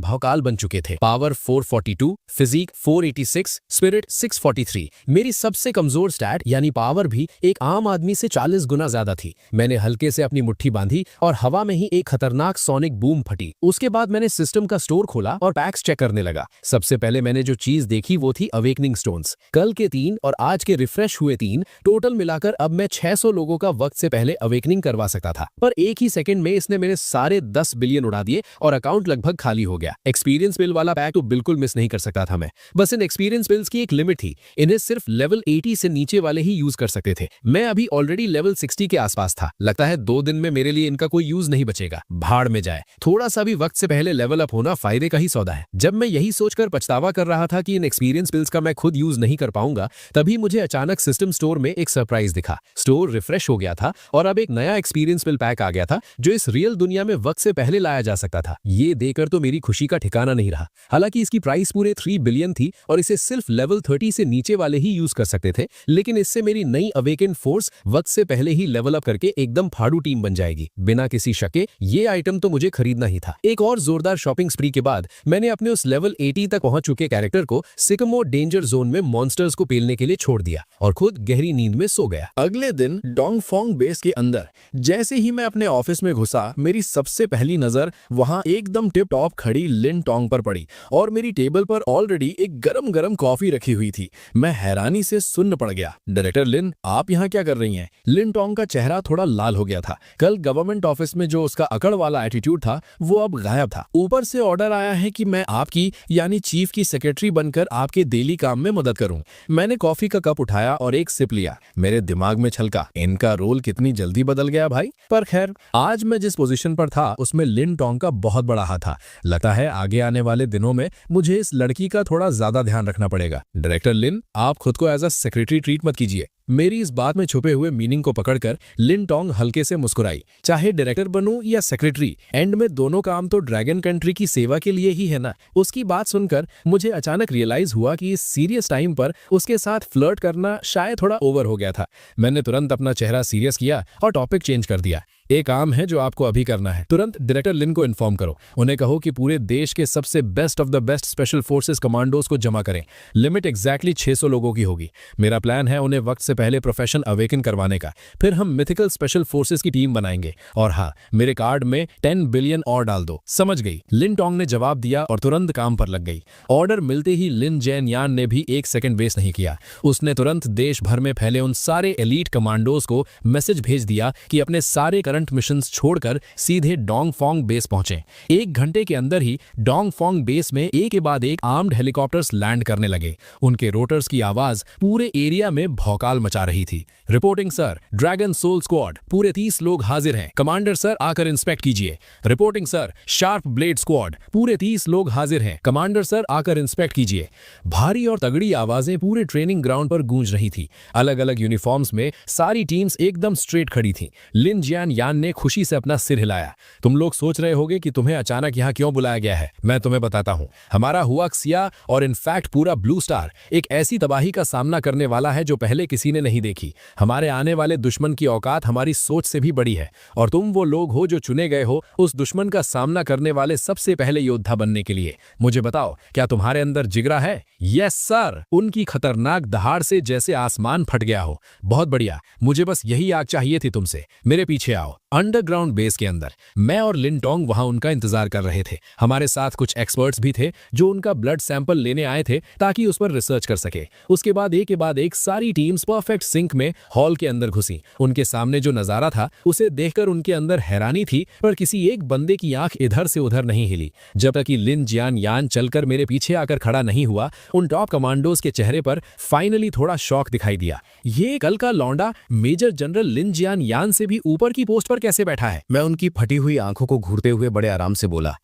भौकाल बन चुके थे। Power 442, physique 486, spirit 643। मेरी सबसे कमजोर स्टैट यानी पावर भी एक आम आदमी से 40 गुना ज्यादा थी। मैंने हल्के से अपनी मुट्ठी बांधी और हवा में ही एक खतरनाक सोनिक बूम फटी। उसके बाद मैंने सिस्टम का स्टोर खोला और पैक्स चेक करने लगा। सबसे पहले मैंने जो चीज देखी वो थी अवेकनिंग स्टोन्स। कल के 3 और आज के रिफ्रेश हुए 3 टोटल मिलाकर अब मैं 600 लोगों का वक्त से पहले अवेकनिंग करवा सकता था, पर एक ही सेकंड में इसने मेरे सारे 10 बिलियन उड़ा दिए और अकाउंट लगभग खाली हो गया। एक्सपीरियंस बिल वाला पैक तो बिल्कुल मिस नहीं कर सकता था मैं। बस इन एक्सपीरियंस बिल्स की एक लिमिट थी। इन्हें सिर्फ लेवल 80 से नीचे वाले ही यूज कर सकते थे। मैं अभी ऑलरेडी लेवल 60 के आसपास था। लगता है 2 दिन में मेरे लिए इनका कोई यूज नहीं बचेगा। भाड़ में जाए, थोड़ा सा भी वक्त से पहले लेवल अप होना फायदे का ही सौदा है। जब मैं यही सोचकर पछतावा कर रहा था कि इन एक्सपीरियंस बिल्स का मैं खुद यूज नहीं कर पाऊंगा, तभी मुझे अचानक सिस्टम स्टोर में एक सरप्राइज दिखा। स्टोर रिफ्रेश हो गया था और अब एक नया एक्सपीरियंस बिल पैक आ गया था जो इस रियल दुनिया में वक्त से पहले लाया जा सकता था। ये देकर तो मेरी खुशी का ठिकाना नहीं रहा। हालांकि इसकी प्राइस पूरे 3 बिलियन थी और इसे सिर्फ लेवल 30 से नीचे वाले ही यूज कर सकते थे, लेकिन इससे मेरी नई अवेकन फोर्स वक्त से पहले ही लेवल अप करके एकदम फाड़ू टीम बन जाएगी। बिना किसी शके ये आइटम तो मुझे खरीदना ही था। एक और जोरदार शॉपिंग स्प्री के बाद मैंने अपने उस लेवल 80 तक पहुंच चुके कैरेक्टर को सिकमोर डेंजर जोन में मॉन्स्टर्स को पेलने के लिए छोड़ दिया और खुद गहरी नींद में सो गया। अगले दिन डोंगफोंग बेस के अंदर जैसे ही मैं अपने ऑफिस में घुसा, मेरी सबसे पहली नजर वहां एकदम टिप टॉप खड़ी लिन टोंग पर पड़ी और मेरी टेबल पर ऑलरेडी एक गरम गरम कॉफी रखी हुई थी। मैं हैरानी से सुन्न पड़ गया। डायरेक्टर लिन, आप यहाँ क्या कर रही हैं? लिन टोंग का चेहरा थोड़ा लाल हो गया था। कल गवर्नमेंट ऑफिस में जो उसका अकड़ वाला एटीट्यूड था वो अब गायब था। ऊपर से ऑर्डर आया है कि मैं आपकी यानी चीफ की सेक्रेटरी बनकर आपके डेली काम में मदद करूं। मैंने कॉफी का कप उठाया और एक सिप लिया। मेरे दिमाग में छलका, इनका रोल कितनी जल्दी बदल गया भाई। पर खैर, आज मैं जिस पोजीशन पर था उसमें लिन टोंग का बहुत बड़ा हाथ था। लगता है आगे आने वाले दिनों में मुझे इस लड़की का थोड़ा ज्यादा ध्यान रखना पड़ेगा। डायरेक्टर लिन, आप खुद को एज अ सेक्रेटरी ट्रीट मत कीजिए। मेरी इस बात में छुपे हुए मीनिंग को पकड़कर लिन टोंग हल्के से मुस्कुराई। चाहे डायरेक्टर बनूं या सेक्रेटरी, एंड में दोनों काम तो ड्रैगन कंट्री की सेवा के लिए ही है ना। उसकी बात सुनकर मुझे अचानक रियलाइज हुआ कि इस सीरियस टाइम पर उसके साथ फ्लर्ट करना शायद थोड़ा ओवर हो गया था। मैंने तुरंत अपना चेहरा सीरियस किया और टॉपिक चेंज कर दिया। एक काम है जो आपको अभी करना है। तुरंत डायरेक्टर लिन को इन्फॉर्म करो। उन्हें कहो कि पूरे देश के सबसे best of the best special forces commandos को जमा करें। लिमिट एग्जैक्टली 600 लोगों की होगी। मेरा प्लान है उन्हें वक्त से पहले प्रोफेशन अवेकन करवाने का। फिर हम मिथिकल स्पेशल फोर्सेस की टीम बनाएंगे। और हाँ, मेरे कार्ड में 10 बिलियन और डाल दो। समझ गई? लिन टोंग ने जवाब दिया और तुरंत काम पर लग गई। ऑर्डर मिलते ही लिन जैन यान ने भी 1 सेकंड वेस्ट नहीं किया। उसने तुरंत देश भर में फैले उन सारे एलीट कमांडोज को मैसेज भेज दिया कि अपने सारे करंट मिशंस छोड़कर सीधे डोंगफोंग बेस पहुंचे। 1 घंटे के अंदर ही डोंगफोंग बेस में एक के बाद एक आर्म्ड हेलीकॉप्टर्स लैंड करने लगे। उनके रोटर्स की आवाज पूरे एरिया में भौकाल मचा रही थी। Reporting sir, dragon soul squad, पूरे 30 लोग हाजिर हैं। कमांडर सर आकर इंस्पेक्ट कीजिए। Reporting sir, sharp blade squad, पूरे 30 लोग हाजिर हैं। कमांडर सर आकर इंस्पेक्ट कीजिए। भारी और तगड़ी आवाजें पूरे ट्रेनिंग ग्राउंड पर गूंज रही थी। अलग अलग यूनिफॉर्म्स में सारी टीम्स एकदम स्ट्रेट खड़ी थी। लिन जियान यान जियान ने खुशी से अपना सिर हिलाया। तुम लोग सोच रहे होगे कि तुम्हें अचानक यहाँ क्यों बुलाया गया है। मैं तुम्हें बताता हूँ। हमारा हुआक्सिया और इनफैक्ट पूरा ब्लू स्टार एक ऐसी तबाही का सामना करने वाला है जो पहले किसी ने नहीं देखी। हमारे आने वाले दुश्मन की औकात हमारी सोच से भी बड़ी है और तुम वो लोग हो जो चुने गए हो उस दुश्मन का सामना करने वाले सबसे पहले योद्धा बनने के लिए। मुझे बताओ, क्या तुम्हारे अंदर जिगरा है? Yes sir. उनकी खतरनाक दहाड़ से जैसे आसमान फट गया हो। बहुत बढ़िया, मुझे बस यही आग चाहिए थी तुमसे। मेरे पीछे आओ। अंडरग्राउंड बेस के अंदर मैं और लिन टोंग वहां उनका इंतजार कर रहे थे। हमारे साथ कुछ एक्सपर्ट्स भी थे जो उनका ब्लड सैंपल लेने आए थे ताकि उस पर रिसर्च कर सके। उसके बाद एक के बाद एक सारी टीम्स परफेक्ट सिंक में हॉल के अंदर घुसी। उनके सामने जो नजारा था उसे देखकर उनके अंदर हैरानी थी, पर किसी एक बंदे की आंख इधर से उधर नहीं हिली जब तक कि लिन जियान यान चलकर मेरे पीछे आकर खड़ा नहीं हुआ। उन टॉप कमांडोज के चेहरे पर फाइनली थोड़ा शौक दिखाई दिया। ये कल का लौंडा मेजर जनरल लिन जियान यान से भी ऊपर की पोस्ट पर कैसे बैठा है? मैं उनकी फटी हुई आंखों को घूरते हुए बड़े आराम से बोला,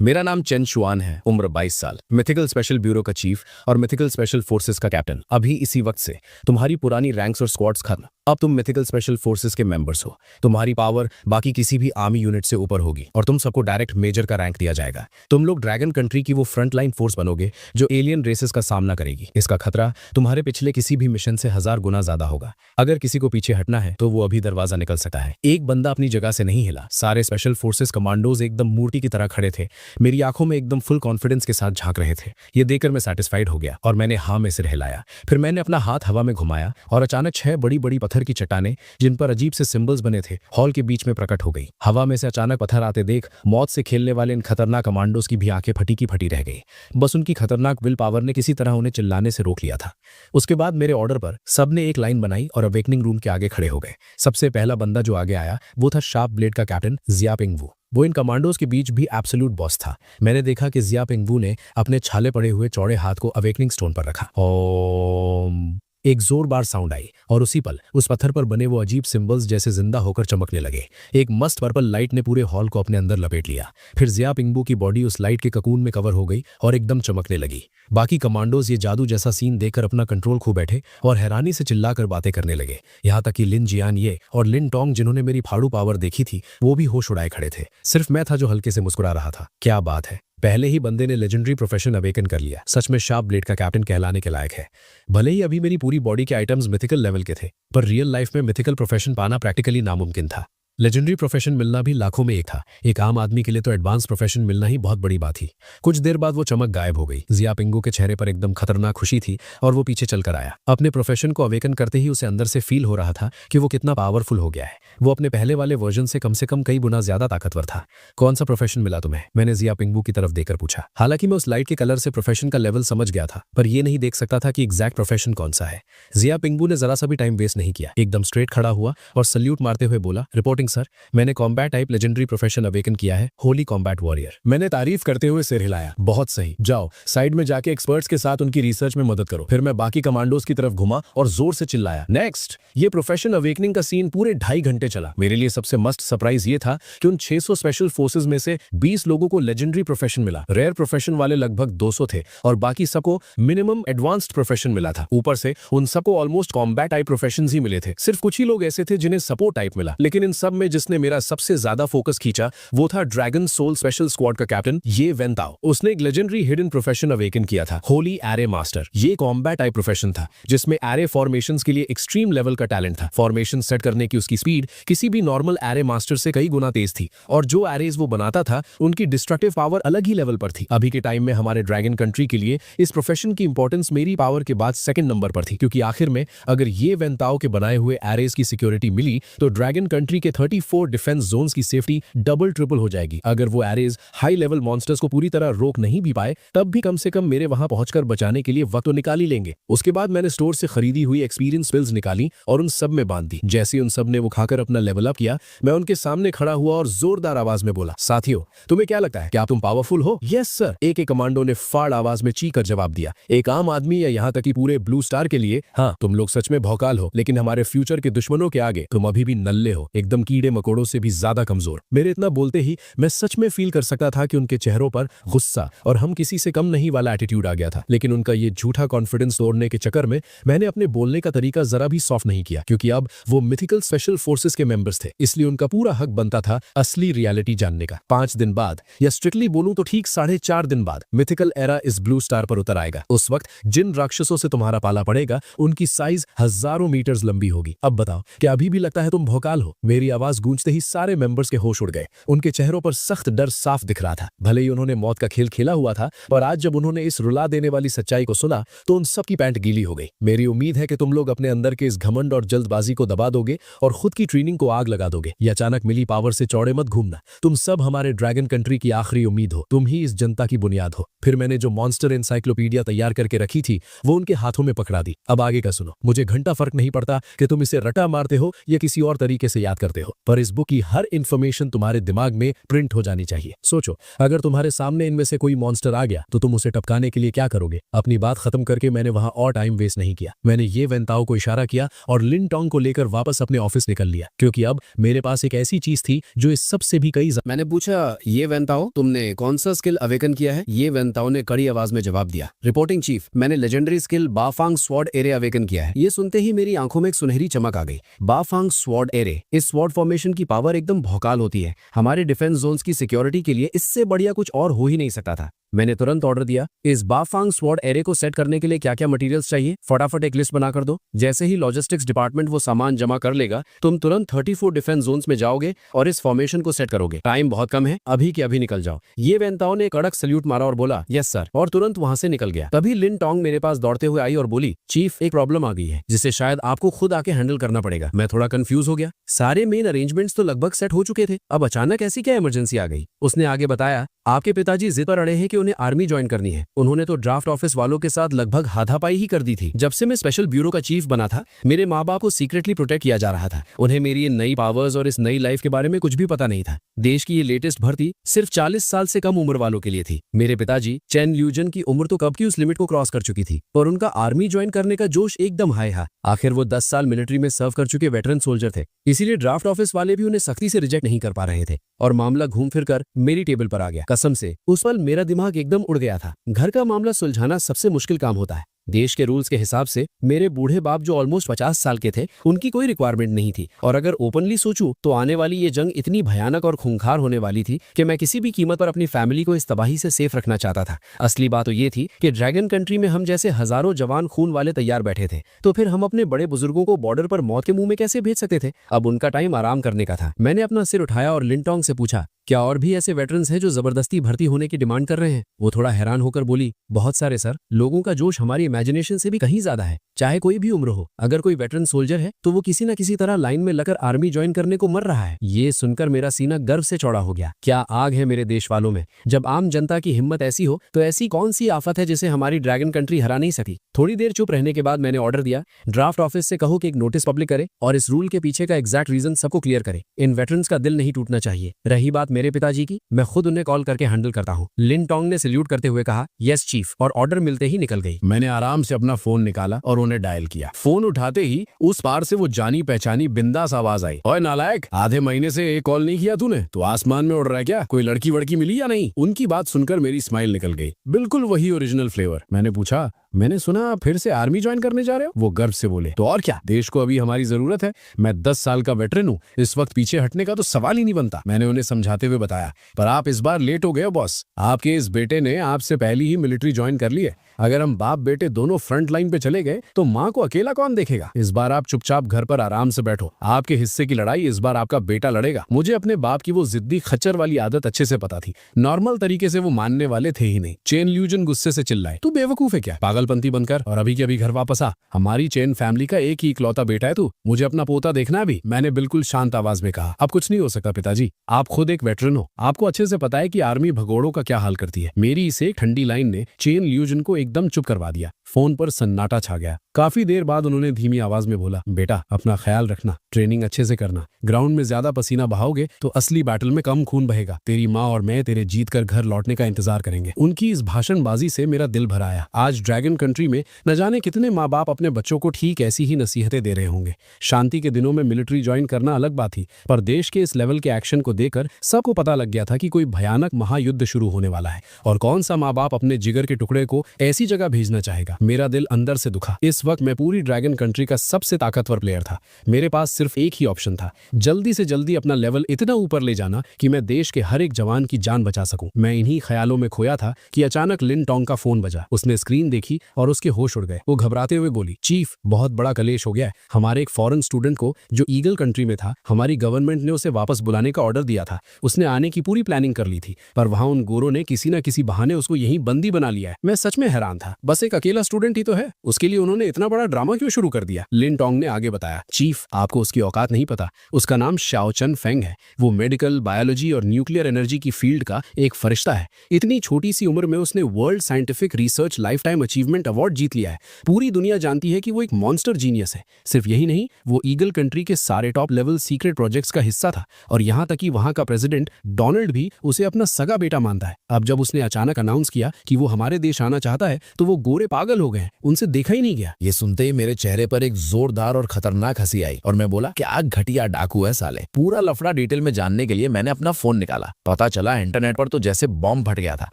मेरा नाम चेन शुआन है, उम्र 22 साल, मिथिकल स्पेशल ब्यूरो का चीफ और मिथिकल स्पेशल फोर्सेस का कैप्टन। अभी इसी वक्त से तुम्हारी पुरानी रैंक्स और स्क्वाड्स खत्म। अब तुम मिथिकल स्पेशल फोर्सेस के मेंबर्स हो। तुम्हारी पावर बाकी किसी भी आर्मी यूनिट से ऊपर होगी और तुम सबको डायरेक्ट मेजर का रैंक दिया जाएगा। तुम लोग ड्रैगन कंट्री की वो फ्रंट लाइन फोर्स बनोगे जो एलियन रेसेस का सामना करेगी। इसका खतरा तुम्हारे पिछले किसी भी मिशन से 1000 गुना ज्यादा होगा। अगर किसी को पीछे हटना है तो वो अभी दरवाजा निकल सकता है। एक बंदा अपनी जगह से नहीं हिला। सारे स्पेशल फोर्सेस कमांडोज एकदम मूर्ति की तरह खड़े थे, मेरी आंखों में एकदम फुल कॉन्फिडेंस के साथ झांक रहे थे। ये देखकर मैं सैटिस्फाइड हो गया और मैंने हाँ में सिर हिलाया। फिर मैंने अपना हाथ हवा में घुमाया और अचानक 6 बड़ी बड़ी पत्थर की चट्टानें जिन पर अजीब से सिंबल्स बने थे हॉल के बीच में प्रकट हो गई। हवा में से अचानक पत्थर आते देख मौत से खेलने वाले इन खतरनाक कमांडोज की भी आंखें फटी की फटी रह गई। बस उनकी खतरनाक विल पावर ने किसी तरह उन्हें चिल्लाने से रोक लिया था। उसके बाद मेरे ऑर्डर पर सबने एक लाइन बनाई और अवेकनिंग रूम के आगे खड़े हो गए। सबसे पहला बंदा जो आगे आया वो था शार्प ब्लेड का कैप्टन जिया पिंगवू। वो इन कमांडोज के बीच भी एब्सोल्यूट बॉस था। मैंने देखा कि जिया पिंगवू ने अपने छाले पड़े हुए चौड़े हाथ को अवेकनिंग स्टोन पर रखा। ओम, एक जोरदार साउंड आई और उसी पल उस पत्थर पर बने वो अजीब सिंबल्स जैसे जिंदा होकर चमकने लगे। एक मस्त पर्पल लाइट ने पूरे हॉल को अपने अंदर लपेट लिया। फिर जिया पिंगवू की बॉडी उस लाइट के ककून में कवर हो गई और एकदम चमकने लगी। बाकी कमांडोज ये जादू जैसा सीन देखकर अपना कंट्रोल खो बैठे और हैरानी से चिल्लाकर बातें करने लगे। यहाँ तक कि लिन जियान ये और लिन टोंग जिन्होंने मेरी फाड़ू पावर देखी थी वो भी होश उड़ाए खड़े थे। सिर्फ मैं था जो हल्के से मुस्कुरा रहा था। क्या बात है, पहले ही बंदे ने लेजेंडरी प्रोफेशन अवेकन कर लिया। सच में शार्प ब्लेड का कैप्टन कहलाने के लायक है। भले ही अभी मेरी पूरी बॉडी के आइटम्स मिथिकल लेवल के थे, पर रियल लाइफ में मिथिकल प्रोफेशन पाना प्रैक्टिकली नामुमकिन था। लेजेंडरी प्रोफेशन मिलना भी लाखों में एक था। एक आम आदमी के लिए तो एडवांस प्रोफेशन मिलना ही बहुत बड़ी बात थी। कुछ देर बाद वो चमक गायब हो गई। जिया पिंगवू के चेहरे पर एकदम खतरनाक खुशी थी और वो पीछे चलकर आया। अपने प्रोफेशन को अवेकन करते ही उसे अंदर से फील हो रहा था कि वो कितना पावरफुल हो गया है। वो अपने पहले वाले वर्जन से कम कई गुना ज्यादा ताकतवर था। कौन सा प्रोफेशन मिला तुम्हें? मैंने जिया पिंगवू की तरफ देखकर पूछा। हालांकि मैं उस लाइट के कलर से प्रोफेशन का लेवल समझ गया था, पर ये नहीं देख सकता था कि एग्जैक्ट प्रोफेशन कौन सा है। जिया पिंगवू ने जरा सा भी टाइम वेस्ट नहीं किया, एकदम स्ट्रेट खड़ा हुआ और सल्यूट मारते हुए बोला, रिपोर्टिंग सर, मैंने combat type legendary profession awaken किया है, होली कॉम्बैट वॉरियर। मैंने तारीफ करते हुए सिर हिलाया। बहुत सही, जाओ साइड में जाके एक्सपर्ट्स के साथ उनकी रिसर्च में मदद करो। फिर मैं बाकी कमांडोज की तरफ घुमा और जोर से चिल्लाया, नेक्स्ट। ये प्रोफेशन अवेकनिंग का सीन पूरे 2.5 घंटे चला। मेरे लिए सबसे मस्ट सरप्राइज ये था कि उन 600 स्पेशल फोर्सेज में से 20 लोगों को लेजेंडरी प्रोफेशन मिला। रेयर प्रोफेशन वाले लगभग 200 थे और बाकी सबको मिनिमम एडवांस्ड प्रोफेशन मिला था। ऊपर से उन सबको ऑलमोस्ट कॉम्बैट टाइप प्रोफेशन ही मिले थे। सिर्फ कुछ ही लोग ऐसे थे जिन्हें सपोर्ट टाइप मिला। लेकिन इन सब में जिसने मेरा सबसे ज्यादा फोकस खींचा वो था ड्रैगन सोल स्पेशल स्क्वाड का कैप्टन ये वेन ताओ। उसने एक लेजेंडरी हिडन प्रोफेशन अवेकन किया था, होली एरे मास्टर। ये कॉम्बैट टाइप प्रोफेशन था जिसमें एरे फॉर्मेशंस के लिए एक्सट्रीम लेवल का टैलेंट था। फॉर्मेशन सेट करने की उसकी स्पीड किसी भी नॉर्मल एरे मास्टर से कई गुना तेज थी और जो एरेज वो बनाता था उनकी डिस्ट्रक्टिव पावर अलग ही लेवल पर थी। अभी के टाइम में हमारे ड्रैगन कंट्री के लिए इस प्रोफेशन की इंपॉर्टेंस मेरी पावर के बाद सेकंड नंबर पर थी, क्योंकि आखिर में अगर ये वेन ताओ के बनाए हुए एरेज की सिक्योरिटी मिली तो ड्रैगन कंट्री के 34 डिफेंस जोन्स की सेफ्टी डबल ट्रिपल हो जाएगी। अगर वो एरेज हाई लेवल मॉन्स्टर्स को पूरी तरह रोक नहीं भी पाए तब भी कम से कम मेरे वहां पहुंचकर बचाने के लिए वक्त तो निकाल ही लेंगे। उसके बाद मैंने स्टोर से खरीदी हुई एक्सपीरियंस पिल्स निकाली और उन सब में बांध दी। जैसे उन सब ने वो खाकर अपना लेवल अप किया, मैं उनके सामने खड़ा हुआ और जोरदार आवाज में बोला, साथियों तुम्हें क्या लगता है, क्या तुम पावरफुल हो? यस सर, एक एक कमांडो ने फाड़ आवाज में चीख कर जवाब दिया। एक आम आदमी या यहाँ तक कि पूरे ब्लू स्टार के लिए हाँ तुम लोग सच में भौकाल हो, लेकिन हमारे फ्यूचर के दुश्मनों के आगे तुम अभी भी नल्ले हो, एकदम कीड़े मकोड़ों से भी ज्यादा कमजोर। मेरे इतना बोलते ही मैं सच में फील कर सकता था कि उनके चेहरों पर गुस्सा और हम किसी से कम नहीं वाला एटीट्यूड आ गया था। लेकिन उनका ये झूठा कॉन्फिडेंस तोड़ने के चक्कर में मैंने अपने बोलने का तरीका जरा भी सॉफ्ट नहीं किया, क्योंकि अब वो मिथिकल स्पेशल फोर्सेस के मेंबर्स थे, इसलिए उनका पूरा हक बनता था असली रियलिटी जानने का। 5 दिन बाद, या स्ट्रिक्टली बोलूं तो ठीक 4.5 दिन बाद, मिथिकल एरा इस ब्लू स्टार पर उतर आएगा। उस वक्त जिन राक्षसों से तुम्हारा पाला पड़ेगा उनकी साइज हजारों मीटर्स लंबी होगी। अब बताओ, क्या अभी भी लगता है तुम भौकाल हो? मेरी आवाज गूंजते ही सारे मेंबर्स के होश उड़ गए। उनके चेहरों पर सख्त डर साफ दिख रहा था। भले ही उन्होंने मौत का खेल खेला हुआ था, पर आज जब उन्होंने इस रुला देने वाली सच्चाई को सुना तो उन सब की पैंट गीली हो गई। मेरी उम्मीद है कि तुम लोग अपने अंदर के इस घमंड और जल्दबाजी को दबा दोगे और खुद की ट्रेनिंग को आग लगा दोगे। ये अचानक मिली पावर से चौड़े मत घूमना। तुम सब हमारे ड्रैगन कंट्री की आखिरी उम्मीद हो। तुम ही इस जनता की बुनियाद हो। फिर मैंने जो मॉन्स्टर एनसाइक्लोपीडिया तैयार करके रखी थी वो उनके हाथों में पकड़ा दी। अब आगे का सुनो। मुझे घंटा फर्क नहीं पड़ता कि तुम इसे रटा मारते हो या किसी और तरीके से याद करते हो, पर इस बुक की हर इंफॉर्मेशन तुम्हारे दिमाग में प्रिंट हो जानी चाहिए। सोचो, अगर तुम्हारे सामने इनमें से कोई मॉन्स्टर आ गया तो तुम उसे टपकाने के लिए क्या करोगे? अपनी बात खत्म करके मैंने वहां और टाइम वेस्ट नहीं किया। मैंने ये वेंताओ को इशारा किया और लिन टोंग को लेकर वापस अपने ऑफिस निकल लिया, क्योंकि अब मेरे पास एक ऐसी चीज थी जो इस सबसे भी कई। मैंने पूछा, ये वेंताओ, तुमने कौन सा स्किल अवेकन किया है? ये वेंताओ ने कड़ी आवाज में जवाब दिया, रिपोर्टिंग चीफ, मैंने legendary skill Bafang sword array awaken किया है। ये सुनते ही मेरी आंखों में एक सुनहरी चमक आ गई। बाफांग स्वॉर्ड एरे, इस स्वॉर्ड फॉर्मेशन की पावर एकदम भौकाल होती है। हमारे डिफेंस जोन्स की सिक्योरिटी के लिए इससे बढ़िया कुछ और हो ही नहीं सकता था। मैंने तुरंत ऑर्डर दिया, इस बाफांग स्वॉर्ड एरे को सेट करने के लिए क्या क्या मटेरियल्स चाहिए, फटाफट एक लिस्ट बना कर दो। जैसे ही लॉजिस्टिक्स डिपार्टमेंट वो सामान जमा कर लेगा, तुम तुरंत 34 डिफेंस जोन्स में जाओगे और इस फॉर्मेशन को सेट करोगे। टाइम बहुत कम है, अभी के अभी निकल जाओ। ये वेंताओ ने कड़क सल्यूट मारा और बोला, यस सर, और तुरंत वहां से निकल गया। तभी लिन टोंग मेरे पास दौड़ते हुए आई और बोली, चीफ, एक प्रॉब्लम आ गई है जिसे शायद आपको खुद आके हैंडल करना पड़ेगा। मैं थोड़ा कंफ्यूज हो गया। सारे मेन अरेंजमेंट्स तो लगभग सेट हो चुके थे, अब अचानक ऐसी क्या इमरजेंसी आ गई? उसने आगे बताया, आपके पिताजी जिद पर अड़े हैं कि उन्हें आर्मी ज्वाइन करनी है। उन्होंने तो ड्राफ्ट ऑफिस वालों के साथ लगभग हाथापाई ही कर दी थी। जब से मैं स्पेशल ब्यूरो का चीफ बना था, मेरे माँ बाप को सीक्रेटली प्रोटेक्ट किया जा रहा था। उन्हें मेरी ये नई पावर्स और इस नई लाइफ के बारे में कुछ भी पता नहीं था। देश की ये लेटेस्ट भर्ती सिर्फ 40 साल से कम उम्र वालों के लिए थी। मेरे पिताजी चेन ल्यूजन की उम्र तो कब की उस लिमिट को क्रॉस कर चुकी थी, और उनका आर्मी ज्वाइन करने का जोश एकदम हाई था। आखिर वो 10 साल मिलिट्री में सर्व कर चुके वेटरन सोल्जर थे, इसीलिए ड्राफ्ट ऑफिस वाले भी उन्हें सख्ती से रिजेक्ट नहीं कर पा रहे थे। और मामला घूम फिर कर मेरी टेबल पर आ गया। कसम से उस पल मेरा दिमाग एकदम उड़ गया था। घर का मामला सुलझाना सबसे मुश्किल काम होता है। देश के रूल्स के हिसाब से मेरे बूढ़े बाप जो ऑलमोस्ट 50 साल के थे, उनकी कोई रिक्वायरमेंट नहीं थी, और अगर ओपनली सोचूं तो आने वाली ये जंग इतनी भयानक और खूंखार होने वाली थी कि मैं किसी भी कीमत पर अपनी फैमिली को इस तबाही से सेफ रखना चाहता था। असली बात तो ये थी कि ड्रैगन कंट्री में हम जैसे हजारों जवान खून वाले तैयार बैठे थे, तो फिर हम अपने बड़े बुजुर्गों को बॉर्डर पर मौत के मुंह में कैसे भेज सकते थे? अब उनका टाइम आराम करने का था। मैंने अपना सिर उठाया और लिन टोंग से पूछा, क्या और भी ऐसे वेटरन्स हैं जो जबरदस्ती भर्ती होने की डिमांड कर रहे हैं? वो थोड़ा हैरान होकर बोली, बहुत सारे सर। लोगों का जोश हमारी इमेजिनेशन से भी कहीं ज्यादा है, चाहे कोई भी उम्र हो। अगर कोई वेटरन सोल्जर है तो वो किसी न किसी तरह लाइन में लगकर आर्मी ज्वाइन करने को मर रहा है। ये सुनकर मेरा सीना गर्व से चौड़ा हो गया। क्या आग है मेरे देश वालों में। जब आम जनता की हिम्मत ऐसी हो तो ऐसी कौन सी आफत है जिसे हमारी ड्रैगन कंट्री हरा नहीं सकी। थोड़ी देर चुप रहने के बाद मैंने ऑर्डर दिया, ड्राफ्ट ऑफिस से कहो कि एक नोटिस पब्लिक करे और इस रूल के पीछे का एग्जैक्ट रीजन सबको क्लियर करे। इन वेटरन्स का दिल नहीं टूटना चाहिए। रही बात मेरे पिताजी की, मैं खुद उन्हें कॉल करके हैंडल करता हूँ। लिन टोंग ने सैल्यूट करते हुए कहा, यस चीफ, और ऑर्डर मिलते ही निकल गई। मैंने आराम से अपना फोन निकाला और उन्हें डायल किया। फोन उठाते ही उस पार से वो जानी पहचानी बिंदास आवाज आई, ओए नालायक, आधे महीने से एक कॉल नहीं किया तूने? तो आसमान में उड़ रहा है क्या? कोई लड़की वड़की मिली या नहीं? उनकी बात सुनकर मेरी स्माइल निकल गई। बिल्कुल वही ओरिजिनल फ्लेवर। मैंने पूछा, मैंने सुना फिर से आर्मी ज्वाइन करने जा रहे हो? वो गर्व से बोले, तो और क्या, देश को अभी हमारी जरूरत है। मैं 10 साल का वेटरन हूँ, इस वक्त पीछे हटने का तो सवाल ही नहीं बनता। मैंने उन्हें समझाते हुए बताया, पर आप इस बार लेट हो गए बॉस। आपके इस बेटे ने आपसे पहले ही मिलिट्री ज्वाइन कर ली है। अगर हम बाप बेटे दोनों फ्रंट लाइन पे चले गए तो माँ को अकेला कौन देखेगा? इस बार आप चुपचाप घर पर आराम से बैठो। आपके हिस्से की लड़ाई इस बार आपका बेटा लड़ेगा। मुझे अपने बाप की वो जिद्दी खच्चर वाली आदत अच्छे से पता थी। नॉर्मल तरीके से वो मानने वाले थे ही नहीं। चेन ल्यूजन गुस्से से चिल्लाए, तू बेवकूफ है क्या, पागलपंती बनकर, और अभी के अभी घर वापस आ। हमारी चेन फैमिली का एक ही इकलौता बेटा है तू। मुझे अपना पोता देखना है भी। मैंने बिल्कुल शांत आवाज में कहा, अब कुछ नहीं हो सकता पिताजी, आप खुद एक वेटरन हो, आपको अच्छे से पता है कि आर्मी भगोड़ों का क्या हाल करती है। मेरी इस एक ठंडी लाइन ने चेन ल्यूजन को एकदम चुप करवा दिया। फोन पर सन्नाटा छा गया। काफी देर बाद उन्होंने धीमी आवाज में बोला, बेटा अपना ख्याल रखना, ट्रेनिंग अच्छे से करना, ग्राउंड में ज्यादा पसीना बहाओगे तो असली बैटल में कम खून बहेगा। तेरी माँ और मैं तेरे जीत कर घर लौटने का इंतजार करेंगे। उनकी इस भाषणबाजी से मेरा दिल भर आया। आज ड्रैगन कंट्री में न जाने कितने माँ बाप अपने बच्चों को ठीक ऐसी ही नसीहतें दे रहे होंगे। शांति के दिनों में मिलिट्री ज्वाइन करना अलग बात थी, पर देश के इस लेवल के एक्शन को देखकर सबको पता लग गया था कि कोई भयानक महायुद्ध शुरू होने वाला है। और कौन सा माँ बाप अपने जिगर के टुकड़े को ऐसी जगह भेजना चाहेगा। मेरा दिल अंदर से दुखा। इस वक्त मैं पूरी ड्रैगन कंट्री का सबसे ताकतवर प्लेयर था। मेरे पास सिर्फ एक ही ऑप्शन था, जल्दी से जल्दी अपना लेवल इतना ऊपर ले जाना कि मैं देश के हर एक जवान की जान बचा सकूं। मैं इन्हीं ख्यालों में खोया था कि अचानक लिन टोंग का फोन बजा। उसने स्क्रीन देखी और उसके होश उड़ गए। वो घबराते हुए बोली, चीफ बहुत बड़ा कलेश हो गया है। हमारे एक फॉरेन स्टूडेंट को जो ईगल कंट्री में था, हमारी गवर्नमेंट ने उसे वापस बुलाने का ऑर्डर दिया था। उसने आने की पूरी प्लानिंग कर ली थी, पर वहां उन गोरों ने किसी न किसी बहाने उसको यहीं बंदी बना लिया है। मैं सच में हैरान था। बस एक अकेला स्टूडेंट ही तो है, उसके लिए उन्होंने इतना बड़ा ड्रामा क्यों शुरू कर दिया। लिन टोंग ने आगे बताया, चीफ आपको उसकी औकात नहीं पता। उसका नाम शाओ चन फेंग है। वो मेडिकल, बायोलॉजी और न्यूक्लियर एनर्जी की फील्ड का एक फरिश्ता है। इतनी छोटी सी उम्र में उसने world scientific research lifetime achievement award जीत लिया है। पूरी दुनिया जानती है कि वो एक मॉन्स्टर जीनियस है। सिर्फ यही नहीं, वो ईगल कंट्री के सारे टॉप लेवल सीक्रेट प्रोजेक्ट्स का हिस्सा था, और यहाँ तक कि वहाँ का प्रेसिडेंट डोनाल्ड भी उसे अपना सगा बेटा मानता है। अब जब उसने अचानक अनाउंस किया कि वो हमारे देश आना चाहता है, तो वो गोरे पागल हो गए। उनसे देखा ही नहीं गया। ये सुनते ही मेरे चेहरे पर एक जोरदार और खतरनाक हंसी आई और मैं बोला, क्या घटिया डाकू है साले। पूरा लफड़ा डिटेल में जानने के लिए मैंने अपना फोन निकाला। पता चला इंटरनेट पर तो जैसे बॉम्ब फट गया था।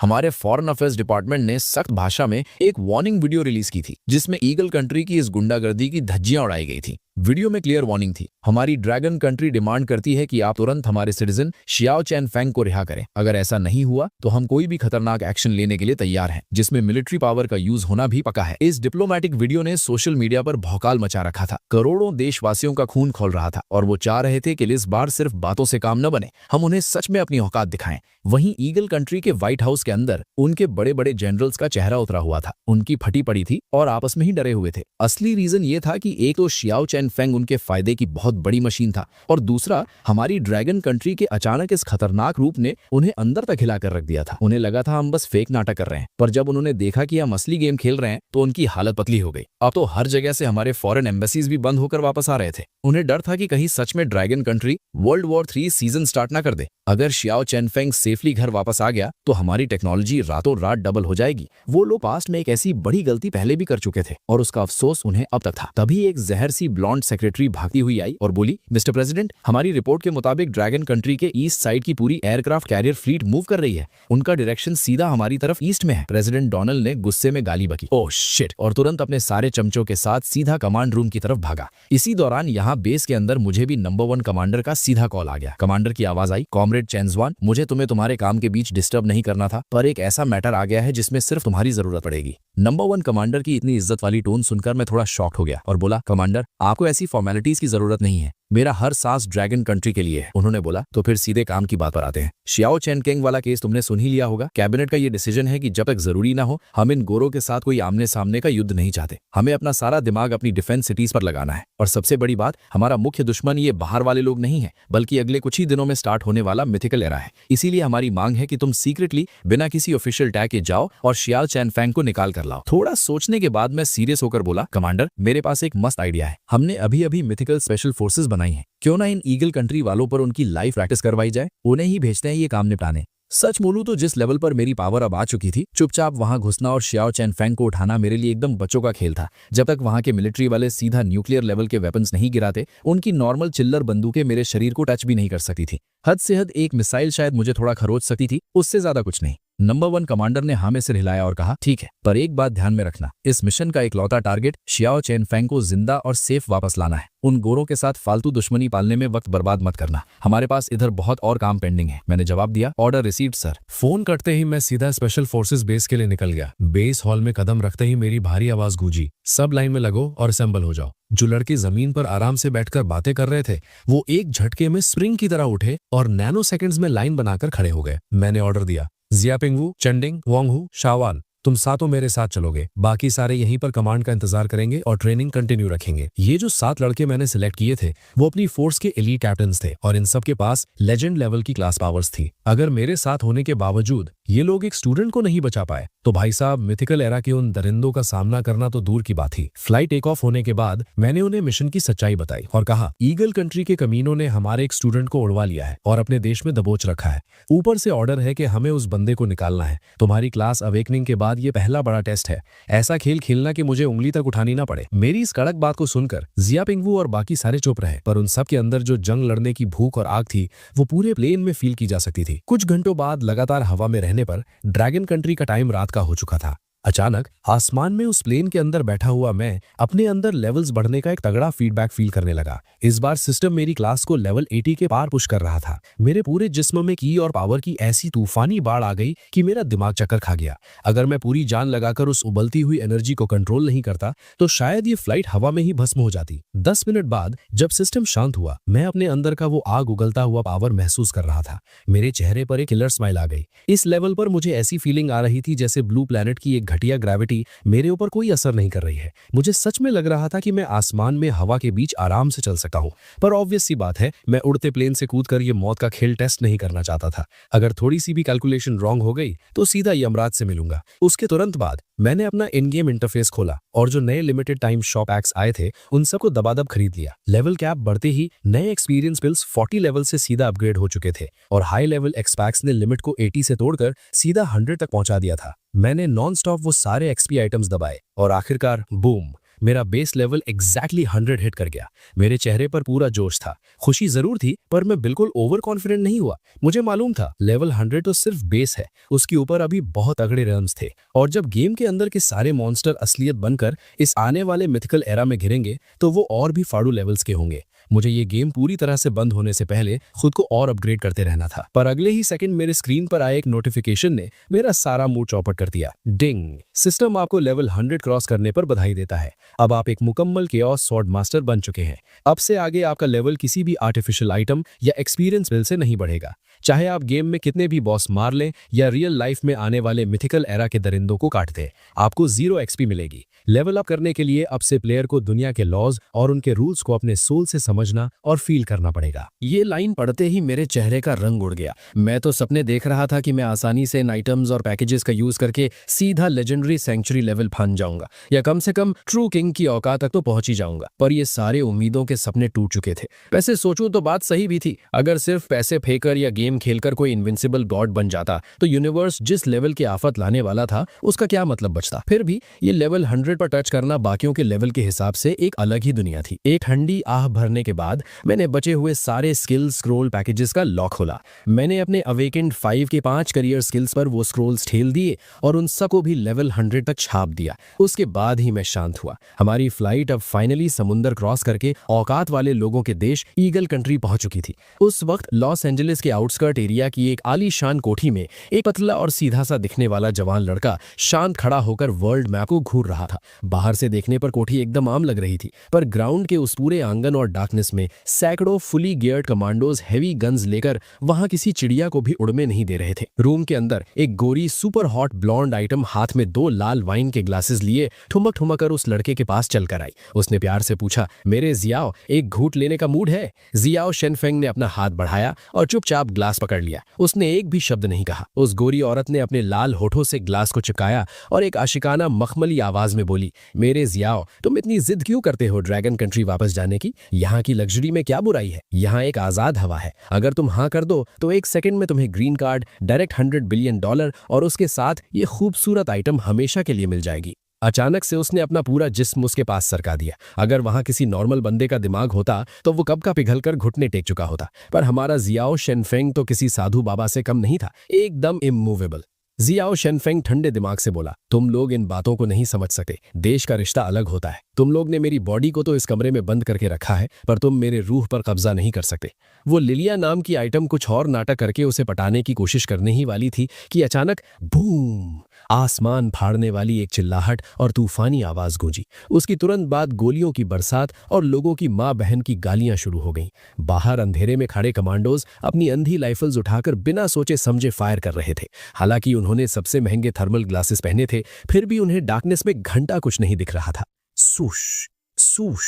हमारे फॉरेन अफेयर्स डिपार्टमेंट ने सख्त भाषा में एक वार्निंग वीडियो रिलीज की थी, जिसमें ईगल कंट्री की इस गुंडागर्दी की धज्जियां उड़ाई गई थी। वीडियो में क्लियर वार्निंग थी, हमारी ड्रैगन कंट्री डिमांड करती है कि आप तुरंत हमारे सिटीजन शियाओ चैन फेंग को रिहा करें। अगर ऐसा नहीं हुआ तो हम कोई भी खतरनाक एक्शन लेने के लिए तैयार हैं, जिसमें मिलिट्री पावर का यूज होना भी पक्का है। इस डिप्लोमेटिक वीडियो ने सोशल मीडिया पर भौकाल मचा रखा था। करोड़ों देशवासियों का खून खौल रहा था और वो चाह रहे थे कि इस बार सिर्फ बातों से काम न बने, हम उन्हें सच में अपनी औकात दिखाएं। वहीं ईगल कंट्री के व्हाइट हाउस के अंदर उनके बड़े बड़े जनरल्स का चेहरा उतरा हुआ था। उनकी फटी पड़ी थी और आपस में ही डरे हुए थे। असली रीजन ये था कि एक तो शियाओ चैन फेंग उनके फायदे की बहुत बड़ी मशीन था, और दूसरा हमारी ड्रैगन कंट्री के अचानक इस खतरनाक रूप ने उन्हें अंदर तक हिला कर रख दिया था। उन्हें लगा था हम बस फेक नाटक कर रहे हैं, पर जब उन्होंने देखा कि हम असली गेम खेल रहे हैं तो उनकी हालत पतली हो गई। अब तो हर जगह से हमारे फॉरेन एम्बेसीज भी बंद होकर वापस आ रहे थे। उन्हें डर था कि कहीं सच में dragon country world war 3 season start ना कर दे। अगर शियाओ चैन फेंग सेफली घर वापस आ गया तो हमारी टेक्नोलॉजी रातों रात डबल हो जाएगी। वो लोग पास्ट में एक ऐसी बड़ी गलती पहले भी कर चुके थे और उसका अफसोस उन्हें अब तक था। तभी एक जहर सी ब्लॉन्ड सेक्रेटरी भागती हुई आई और बोली, मिस्टर प्रेसिडेंट, हमारी रिपोर्ट के मुताबिक ड्रैगन कंट्री के ईस्ट साइड की पूरी एयरक्राफ्ट कैरियर फ्लीट मूव कर रही है। उनका डायरेक्शन सीधा हमारी तरफ ईस्ट में है। प्रेसिडेंट डोनाल्ड ने गुस्से में गाली बकी, ओह शिट, और तुरंत अपने सारे चमचों के साथ सीधा कमांड रूम की तरफ भागा। इसी दौरान यहाँ बेस के अंदर मुझे भी नंबर 1 कमांडर का सीधा कॉल आ गया। कमांडर की आवाज आई, कॉमरेड चेंजवान, मुझे तुम्हें तुम्हारे काम के बीच डिस्टर्ब नहीं करना था, पर एक ऐसा मैटर आ गया है जिसमें सिर्फ तुम्हारी जरूरत पड़ेगी। नंबर 1 कमांडर की इतनी इज्जत वाली टोन सुनकर मैं थोड़ा शॉक्ड हो गया और बोला, कमांडर, आपको ऐसी फॉर्मेलिटीज की जरूरत नहीं है, मेरा हर सांस ड्रैगन कंट्री के लिए है। उन्होंने बोला, तो फिर सीधे काम की बात पर आते हैं। शियाओ चैन केंग वाला केस तुमने सुन ही लिया होगा। कैबिनेट का ये डिसीजन है कि जब तक जरूरी ना हो हम इन गोरों के साथ कोई आमने सामने का युद्ध नहीं चाहते। हमें अपना सारा दिमाग अपनी डिफेंस सिटीज पर लगाना है। और सबसे बड़ी बात, हमारा मुख्य दुश्मन ये बाहर वाले लोग नहीं है, बल्कि अगले कुछ ही दिनों में स्टार्ट होने वाला मिथिकल एरा है। इसीलिए हमारी मांग है कि तुम सीक्रेटली बिना किसी ऑफिशियल टैग के जाओ और शियाओ चैन फेंग को निकाल कर लाओ। थोड़ा सोचने के बाद मैं सीरियस होकर बोला, कमांडर, मेरे पास एक मस्त आइडिया है। हमने अभी अभी मिथिकल स्पेशल फोर्सेस बनाई है, क्यों ना इन ईगल कंट्री वालों पर उनकी लाइव प्रैक्टिस करवाई जाए। उन्हें ही भेजते हैं ये काम निपटाने। सच बोलूं तो जिस लेवल पर मेरी पावर अब आ चुकी थी, चुपचाप वहां घुसना और शियाओ चैन फेंग को उठाना मेरे लिए एकदम बच्चों का खेल था। जब तक वहां के मिलिट्री वाले सीधा न्यूक्लियर लेवल के वेपन्स नहीं गिराते, उनकी नॉर्मल चिल्लर बंदूकें मेरे शरीर को टच भी नहीं कर सकती थी। हद से हद एक मिसाइल शायद मुझे थोड़ा खरोच सकती थी, उससे ज्यादा कुछ नहीं। नंबर 1 कमांडर ने हाँ में सिर हिलाया और कहा, ठीक है, पर एक बात ध्यान में रखना, इस मिशन का इकलौता टारगेट शियाओ चैन फेंग को जिंदा और सेफ वापस लाना है। उन गोरों के साथ फालतू दुश्मनी पालने में वक्त बर्बाद मत करना। हमारे पास इधर बहुत और काम पेंडिंग है। मैंने जवाब दिया, ऑर्डर रिसीव्ड सर। फोन कटते ही मैं सीधा स्पेशल फोर्सेस बेस के लिए निकल गया। बेस हॉल में कदम रखते ही मेरी भारी आवाज गूंजी, सब लाइन में लगो और असेंबल हो जाओ। जो लड़के जमीन पर आराम से बैठकर बातें कर रहे थे, वो एक झटके में स्प्रिंग की तरह उठे और नैनो सेकंड्स में लाइन बनाकर खड़े हो गए। मैंने ऑर्डर दिया, जियापिंगवू, चंडिंग, वांगहू, शावाल, तुम सातों मेरे साथ चलोगे। बाकी सारे यहीं पर कमांड का इंतजार करेंगे और ट्रेनिंग कंटिन्यू रखेंगे। ये जो 7 लड़के मैंने सिलेक्ट किए थे, वो अपनी फोर्स के एलीट कैप्टन्स थे और इन सब के पास लेजेंड लेवल की क्लास पावर्स थी। अगर मेरे साथ होने के बावजूद ये लोग एक स्टूडेंट को नहीं बचा पाए तो भाई साहब मिथिकल एरा के उन दरिंदों का सामना करना तो दूर की बात थी। फ्लाइट टेक ऑफ होने के बाद मैंने उन्हें मिशन की सच्चाई बताई और कहा ईगल कंट्री के कमीनों ने हमारे एक स्टूडेंट को उड़वा लिया है और अपने देश में दबोच रखा है। ऊपर से ऑर्डर है कि हमें उस बंदे को निकालना है। तुम्हारी क्लास अवेकनिंग के बाद ये पहला बड़ा टेस्ट है। ऐसा खेल खेलना कि मुझे उंगली तक उठानी ना पड़े। मेरी इस कड़क बात को सुनकर जिया पिंगवू और बाकी सारे चुप रहे, पर उन सब के अंदर जो जंग लड़ने की भूख और आग थी वो पूरे प्लेन में फील की जा सकती थी। कुछ घंटों बाद लगातार हवा में रहने पर ड्रैगन कंट्री का टाइम रात का हो चुका था। अचानक आसमान में उस प्लेन के अंदर बैठा हुआ मैं अपने अंदर लेवल्स बढ़ने का एक तगड़ा फीडबैक फील करने लगा। इस बार सिस्टम मेरी क्लास को लेवल 80 के पार पुश कर रहा था। मेरे पूरे जिस्म में की और पावर की ऐसी तूफानी बाढ़ आ गई कि मेरा दिमाग चक्कर खा गया। अगर मैं पूरी जान लगाकर उस उबलती हुई एनर्जी को कंट्रोल नहीं करता तो शायद ये फ्लाइट हवा में ही भस्म हो जाती। 10 मिनट बाद जब सिस्टम शांत हुआ, मैं अपने अंदर का वो आग उगलता हुआ पावर महसूस कर रहा था। मेरे चेहरे पर एक किलर स्माइल आ गई। इस लेवल पर मुझे ऐसी फीलिंग आ रही थी जैसे ब्लू प्लैनेट की एक घटिया ग्रेविटी मेरे ऊपर कोई असर नहीं कर रही है। मुझे सच में लग रहा था कि मैं आसमान में हवा के बीच आराम से चल सकता हूं। पर ऑब्वियस सी बात है, मैं उड़ते प्लेन से कूदकर ये मौत का खेल टेस्ट नहीं करना चाहता था। अगर थोड़ी सी भी कैलकुलेशन रॉन्ग हो गई तो सीधा यमराज से मिलूंगा। उसके तुरंत बाद मैंने अपना इन गेम इंटरफेस खोला और जो नए लिमिटेड टाइम शॉप पैक्स आए थे उन सबको दबादब खरीद लिया। लेवल कैप बढ़ते ही नए एक्सपीरियंस बिल्स 40 लेवल से सीधा अपग्रेड हो चुके थे और हाई लेवल एक्स पैक्स ने लिमिट को 80 से तोड़कर सीधा 100 तक पहुंचा दिया था। मैंने नॉन स्टॉप वो सारे एक्सपी आइटम्स दबाए और आखिरकार बूम, मेरा बेस लेवल एग्जैक्टली 100 हिट कर गया। मेरे चेहरे पर पूरा जोश था। खुशी जरूर थी पर मैं बिल्कुल ओवर कॉन्फिडेंट नहीं हुआ। मुझे मालूम था लेवल 100 तो सिर्फ बेस है, उसके ऊपर अभी बहुत तगड़े रम्स थे और जब गेम के अंदर के सारे मॉन्स्टर असलियत बनकर इस आने वाले मिथिकल एरा में घिरेंगे तो वो और भी फाड़ू लेवल्स के होंगे। मुझे ये गेम पूरी तरह से बंद होने से पहले खुद को और अपग्रेड करते रहना था, पर अगले ही सेकंड मेरे स्क्रीन पर आए एक नोटिफिकेशन ने मेरा सारा मूड चौपट कर दिया। डिंग, सिस्टम आपको लेवल 100 क्रॉस करने पर बधाई देता है। अब आप एक मुकम्मल केओस स्वॉर्ड मास्टर बन चुके हैं। अब से आगे आपका लेवल किसी भी आर्टिफिशियल आइटम या एक्सपीरियंस बिल से नहीं बढ़ेगा। चाहे आप गेम में कितने भी बॉस मार लें या रियल लाइफ में आने वाले मिथिकल एरा के दरिंदों को काट दें, आपको 0 एक्सपी मिलेगी। लेवल अप करने के लिए अब से प्लेयर को दुनिया के लॉज और उनके रूल्स को अपने सोल से समझना और फील करना पड़ेगा। ये लाइन पढ़ते ही मेरे चेहरे का रंग उड़ गया। मैं तो सपने देख रहा था कि मैं आसानी से इन आइटम्स और पैकेजेस का यूज करके सीधा लेजेंडरी सेंचुरी लेवल फान जाऊंगा या कम से कम ट्रू किंग की औकात तक तो पहुंच ही जाऊंगा। पर ये सारे उम्मीदों के सपने टूट चुके थे। वैसे सोचूं तो बात सही भी थी। अगर सिर्फ पैसे फेंककर या गेम खेलकर कोई इनविंसिबल गॉड बन जाता तो यूनिवर्स जिस लेवल की आफत लाने वाला था उसका क्या मतलब बचता। फिर भी ये लेवल 100 पर टच करना बाकियों के लेवल के हिसाब से एक अलग ही दुनिया थी। एक ठंडी आह भरने के बाद मैंने बचे हुए सारे स्किल स्क्रोल पैकेजेस का लॉक खोला। मैंने अपने अवेकेंड 5 के 5 करियर स्किल्स पर वो स्क्रोल्स ठेल दिए और उन सबको भी लेवल 100 तक छाप दिया। उसके बाद ही मैं शांत हुआ। हमारी फ्लाइट अब फाइनली समुंदर क्रॉस करके औकात वाले लोगों के देश ईगल कंट्री पहुंच चुकी थी। उस वक्त लॉस एंजलिस के आउटस्कर्ट एरिया की एक आलीशान कोठी में एक पतला और सीधा सा दिखने वाला जवान लड़का शांत खड़ा होकर वर्ल्ड मैप को घूर रहा था। बाहर से देखने पर कोठी एकदम आम लग रही थी, पर ग्राउंड के उस पूरे आंगन और डार्कनेस में सैकड़ों fully geared commandos heavy guns लेकर वहां किसी चिड़िया को भी उड़ने नहीं दे रहे थे। रूम के अंदर एक गोरी सुपर हॉट ब्लॉन्ड आइटम हाथ में 2 लाल वाइन के ग्लासेस लिए ठुमक ठुमक कर उस लड़के के पास चलकर आई। उसने प्यार से पूछा, मेरे जियाओ एक घूंट लेने का मूड है? जियाओ शेनफेंग ने अपना हाथ बढ़ाया और चुपचाप ग्लास पकड़ लिया। उसने एक भी शब्द नहीं कहा। उस गोरी औरत ने अपने लाल होठों से ग्लास को चिपकाया और एक आशिकाना मखमली आवाज में बोली, मेरे जियाओ तुम इतनी जिद क्यों करते हो ड्रैगन कंट्री वापस जाने की? यहाँ की लग्जरी में क्या बुराई है? यहाँ एक आजाद हवा है। अगर तुम हाँ कर दो तो एक सेकंड में तुम्हें ग्रीन कार्ड, डायरेक्ट $100 बिलियन और उसके साथ ये खूबसूरत आइटम हमेशा के लिए मिल जाएगी। अचानक से उसने अपना पूरा जिस्म उसके पास सरका दिया। अगर वहां किसी नॉर्मल बंदे का दिमाग होता तो वो कब का पिघलकर घुटने टेक चुका होता, पर हमारा जियाओ शेनफेंग तो किसी साधु बाबा से कम नहीं था, एकदम इमूवेबल। जियाओ शेनफेंग ठंडे दिमाग से बोला, तुम लोग इन बातों को नहीं समझ सकते। देश का रिश्ता अलग होता है। तुम लोग ने मेरी बॉडी को तो इस कमरे में बंद करके रखा है, पर तुम मेरे रूह पर कब्जा नहीं कर सकते। वो लिलिया नाम की आइटम कुछ और नाटक करके उसे पटाने की कोशिश करने ही वाली थी कि अचानक बूम, आसमान फाड़ने वाली एक चिल्लाहट और तूफानी आवाज गूंजी। उसकी तुरंत बाद गोलियों की बरसात और लोगों की माँ बहन की गालियां शुरू हो गईं। बाहर अंधेरे में खड़े कमांडोज अपनी अंधी राइफल्स उठाकर बिना सोचे समझे फायर कर रहे थे। हालांकि उन्होंने सबसे महंगे थर्मल ग्लासेस पहने थे, फिर भी उन्हें डार्कनेस में घंटा कुछ नहीं दिख रहा था। सूश सूश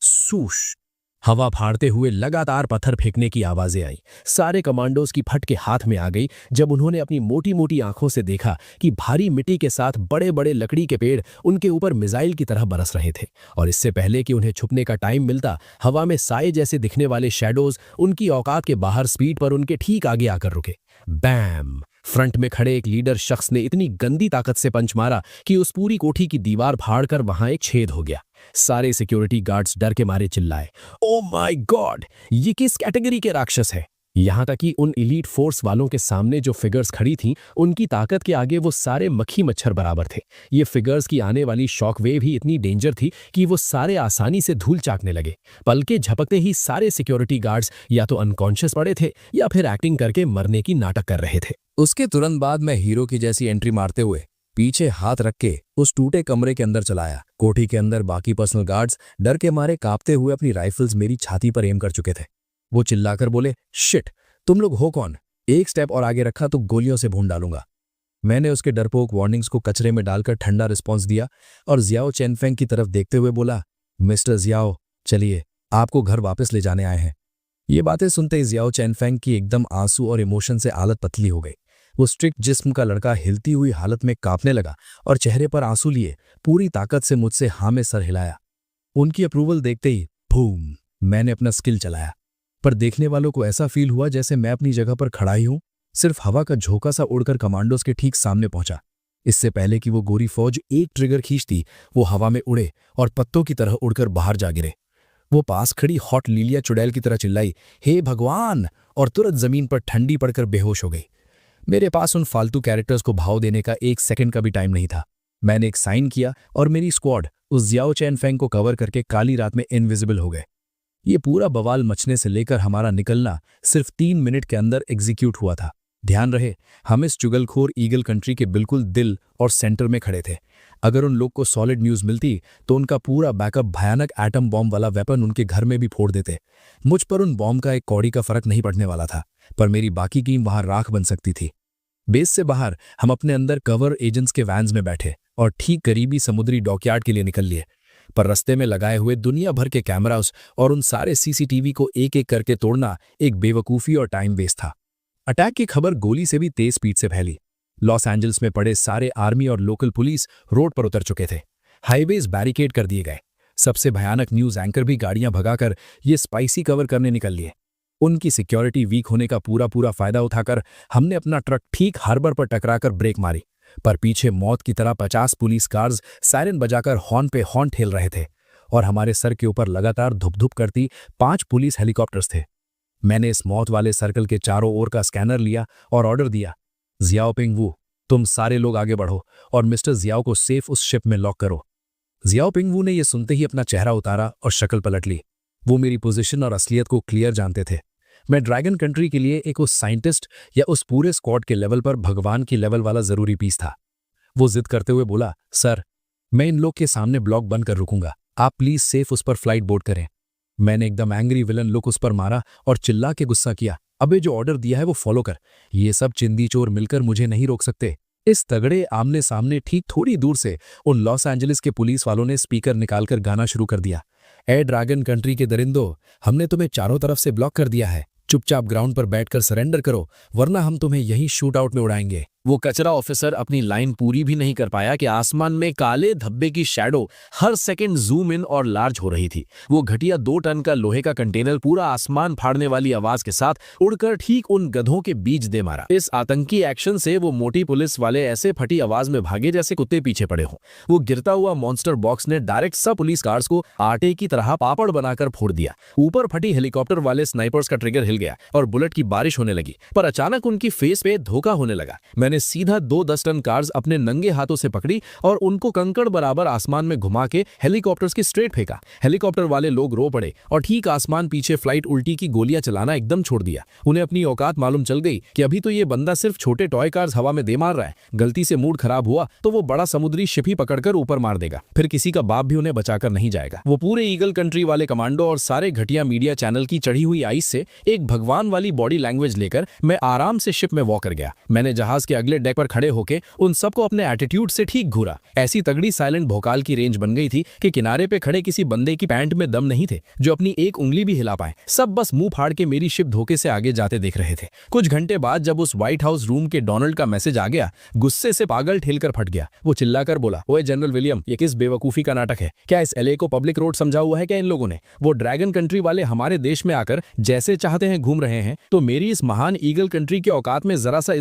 सूश, हवा फाड़ते हुए लगातार पत्थर फेंकने की आवाजें आई। सारे कमांडोज की फट के हाथ में आ गई जब उन्होंने अपनी मोटी मोटी आंखों से देखा कि भारी मिट्टी के साथ बड़े बड़े लकड़ी के पेड़ उनके ऊपर मिसाइल की तरह बरस रहे थे। और इससे पहले कि उन्हें छुपने का टाइम मिलता, हवा में साए जैसे दिखने वाले शैडोज उनकी औकात के बाहर स्पीड पर उनके ठीक आगे आकर रुके। बैम! फ्रंट में खड़े एक लीडर शख्स ने इतनी गंदी ताकत से पंच मारा कि उस पूरी कोठी की दीवार फाड़कर वहां एक छेद हो गया। सारे सिक्योरिटी गार्ड्स डर के मारे चिल्लाए, ओ माय गॉड, ये किस कैटेगरी के राक्षस है। यहां तक कि उन एलीट फोर्स वालों के सामने जो फिगर्स खड़ी थीं, उनकी ताकत के आगे वो सारे मक्खी मच्छर बराबर थे। ये फिगर्स की आने वाली शॉक वेव ही इतनी डेंजर थी कि वो सारे आसानी से धूल चाकने लगे। पलके झपकते ही सारे सिक्योरिटी गार्ड्स या तो अनकॉन्शियस पड़े थे या फिर एक्टिंग करके मरने की नाटक कर रहे थे। उसके तुरंत बाद मैं हीरो की जैसी एंट्री मारते हुए पीछे हाथ रख के उस टूटे कमरे के अंदर चलाया। कोठी के अंदर बाकी पर्सनल गार्ड्स डर के मारे कांपते हुए अपनी राइफल्स मेरी छाती पर एम कर चुके थे। वो चिल्लाकर बोले, शिट, तुम लोग हो कौन? एक स्टेप और आगे रखा तो गोलियों से भून डालूंगा। मैंने उसके डरपोक वार्निंग्स को कचरे में डालकर ठंडा रिस्पॉन्स दिया और जियाओ चेनफेंग की तरफ देखते हुए बोला, मिस्टर जियाओ, चलिए, आपको घर वापस ले जाने आए हैं। ये बातें सुनते ही जियाओ चेनफेंग की एकदम आंसू और इमोशन से हालत पतली हो गई। वो स्ट्रिक्ट जिस्म का लड़का हिलती हुई हालत में कांपने लगा और चेहरे पर आंसू लिए पूरी ताकत से मुझसे हाँ में सर हिलाया। उनकी अप्रूवल देखते ही बूम, मैंने अपना स्किल चलाया, पर देखने वालों को ऐसा फील हुआ जैसे मैं अपनी जगह पर खड़ा ही हूं। सिर्फ हवा का झोंका सा उड़कर कमांडोज के ठीक सामने पहुंचा। इससे पहले कि वो गोरी फौज एक ट्रिगर खींचती, वो हवा में उड़े और पत्तों की तरह उड़कर बाहर जा गिरे। वो पास खड़ी हॉट लिलिया चुड़ैल की तरह चिल्लाई, हे भगवान, और तुरंत जमीन पर ठंडी पड़कर बेहोश हो गई। मेरे पास उन फालतू कैरेक्टर्स को भाव देने का एक सेकंड का भी टाइम नहीं था। मैंने एक साइन किया और मेरी स्क्वाड उस जियाओ चेनफेंग को कवर करके काली रात में इनविजिबल हो गए। ये पूरा बवाल मचने से लेकर हमारा निकलना सिर्फ 3 मिनट के अंदर एग्जीक्यूट हुआ था। ध्यान रहे, हम इस चुगलखोर ईगल कंट्री के बिल्कुल दिल और सेंटर में खड़े थे। अगर उन लोग को सॉलिड न्यूज मिलती तो उनका पूरा बैकअप भयानक एटम बॉम्ब वाला वेपन उनके घर में भी फोड़ देते। मुझ पर उन बॉम्ब का एक कौड़ी का फर्क नहीं पड़ने वाला था, पर मेरी बाकी टीम वहां राख बन सकती थी। बेस से बाहर हम अपने अंदर कवर एजेंट्स के वैन्स में बैठे और ठीक करीबी समुद्री डॉकयार्ड के लिए निकल लिए, पर रास्ते में लगाए हुए दुनिया भर के कैमरास और उन सारे सीसीटीवी को एक एक करके तोड़ना एक बेवकूफ़ी और टाइम वेस्ट था। अटैक की खबर गोली से भी तेज स्पीड से फैली। लॉस एंजल्स में पड़े सारे आर्मी और लोकल पुलिस रोड पर उतर चुके थे। हाईवेज बैरिकेड कर दिए गए। सबसे भयानक न्यूज एंकर भी गाड़ियां भगाकर ये स्पाइसी कवर करने निकल लिए। उनकी सिक्योरिटी वीक होने का पूरा फायदा उठाकर हमने अपना ट्रक ठीक हार्बर पर टकराकर ब्रेक मारी, पर पीछे मौत की तरह 50 पुलिस कार्स सायरन बजाकर हॉर्न पे हॉर्न ठेल रहे थे और हमारे सर के ऊपर लगातार धुप-धुप करती 5 पुलिस हेलीकॉप्टर्स थे। मैंने इस मौत वाले सर्कल के चारों ओर का स्कैनर लिया और ऑर्डर दिया, जियाओ पिंगवू, तुम सारे लोग आगे बढ़ो और मिस्टर जियाओ को सेफ उस शिप में लॉक करो। जियाओ पिंगवू ने यह सुनते ही अपना चेहरा उतारा और शक्ल पलट ली। वो मेरी पोजीशन और असलियत को क्लियर जानते थे। मैं ड्रैगन कंट्री के लिए एक उस साइंटिस्ट या उस पूरे स्क्वाड के लेवल पर भगवान की लेवल वाला जरूरी पीस था। वो जिद करते हुए बोला, सर, मैं इन लोग के सामने ब्लॉक बंद कर रुकूंगा, आप प्लीज सेफ उस पर फ्लाइट बोर्ड करें। मैंने एकदम एंग्री विलन लुक उस पर मारा और चिल्ला के गुस्सा किया, अबे जो ऑर्डर दिया है वो फॉलो कर, ये सब चिंदी चोर मिलकर मुझे नहीं रोक सकते। इस तगड़े आमने सामने ठीक थोड़ी दूर से उन लॉस एंजलिस के पुलिस वालों ने स्पीकर निकालकर गाना शुरू कर दिया, ए ड्रैगन कंट्री के दरिंदो, हमने तुम्हें चारों तरफ से ब्लॉक कर दिया है, चुपचाप ग्राउंड पर बैठकर सरेंडर करो वरना हम तुम्हें यहीं शूट आउट में उड़ाएंगे। वो कचरा ऑफिसर अपनी लाइन पूरी भी नहीं कर पाया कि आसमान में काले धब्बे की shadow her second zoom in और लार्ज हो रही थी। वो घटिया 2 टन का लोहे का कंटेनर पूरा आसमान फाड़ने वाली आवाज के साथ उड़कर ठीक उन गधों के बीच दे मारा। इस आतंकी एक्शन से वो मोटी पुलिस वाले ऐसे फटी आवाज में भागे जैसे कुत्ते पीछे पड़े हों। वो गिरता हुआ मॉन्स्टर बॉक्स ने डायरेक्ट सब पुलिस कार्स को आटे की तरह पापड़ बनाकर फोड़ दिया। ऊपर फटी हेलीकॉप्टर वाले स्नाइपर्स का ट्रिगर हिल गया और बुलेट की बारिश होने लगी, पर अचानक उनकी फेस पे धोखा होने लगा। मैंने सीधा 2 10 टन कार्स अपने नंगे हाथों से पकड़ी और उनको कंकड़ बराबर आसमान में घुमा के हेलीकॉप्टर्स की स्ट्रेट फेंका। हेलीकॉप्टर वाले लोग रो पड़े और ठीक आसमान पीछे फ्लाइट उल्टी की गोलियां चलाना एकदम छोड़ दिया। उन्हें अपनी औकात मालूम चल गई कि अभी तो ये बंदा सिर्फ छोटे टॉय कार्स हवा में दे मार रहा है, गलती से मूड खराब हुआ तो वो बड़ा समुद्री शिप ही पकड़कर ऊपर मार देगा, फिर किसी का बाप भी उन्हें बचाकर नहीं जाएगा। वो पूरे ईगल कंट्री वाले कमांडो और सारे घटिया मीडिया चैनल की चढ़ी हुई आइस से एक भगवान वाली बॉडी लैंग्वेज लेकर मैं आराम से शिप में वॉक कर गया। मैंने जहाज के अगले डेक पर खड़े होके उन सबको अपने एटीट्यूड से ठीक घूरा। ऐसी तगड़ी साइलेंट भोकाल की रेंज बन गई थी कि किनारे पे खड़े किसी बंदे की पैंट में दम नहीं थे जो अपनी एक उंगली भी हिला पाए। सब बस मुंह फाड़ के मेरी शिप धोखे से आगे जाते देख रहे थे। कुछ घंटे बाद जब उस व्हाइट हाउस रूम के डोनाल्ड का मैसेज आ गया, गुस्से से पागल ठेलकर फट गया। वो चिल्लाकर बोला, ओए जनरल विलियम, ये किस बेवकूफी का नाटक है? क्या इस एलए को पब्लिक रोड समझा हुआ है क्या इन लोगों ने? वो ड्रैगन कंट्री वाले हमारे देश में आकर जैसे चाहते हैं घूम रहे हैं, तो मेरी इस महान ईगल कंट्री की औकात में जरा सा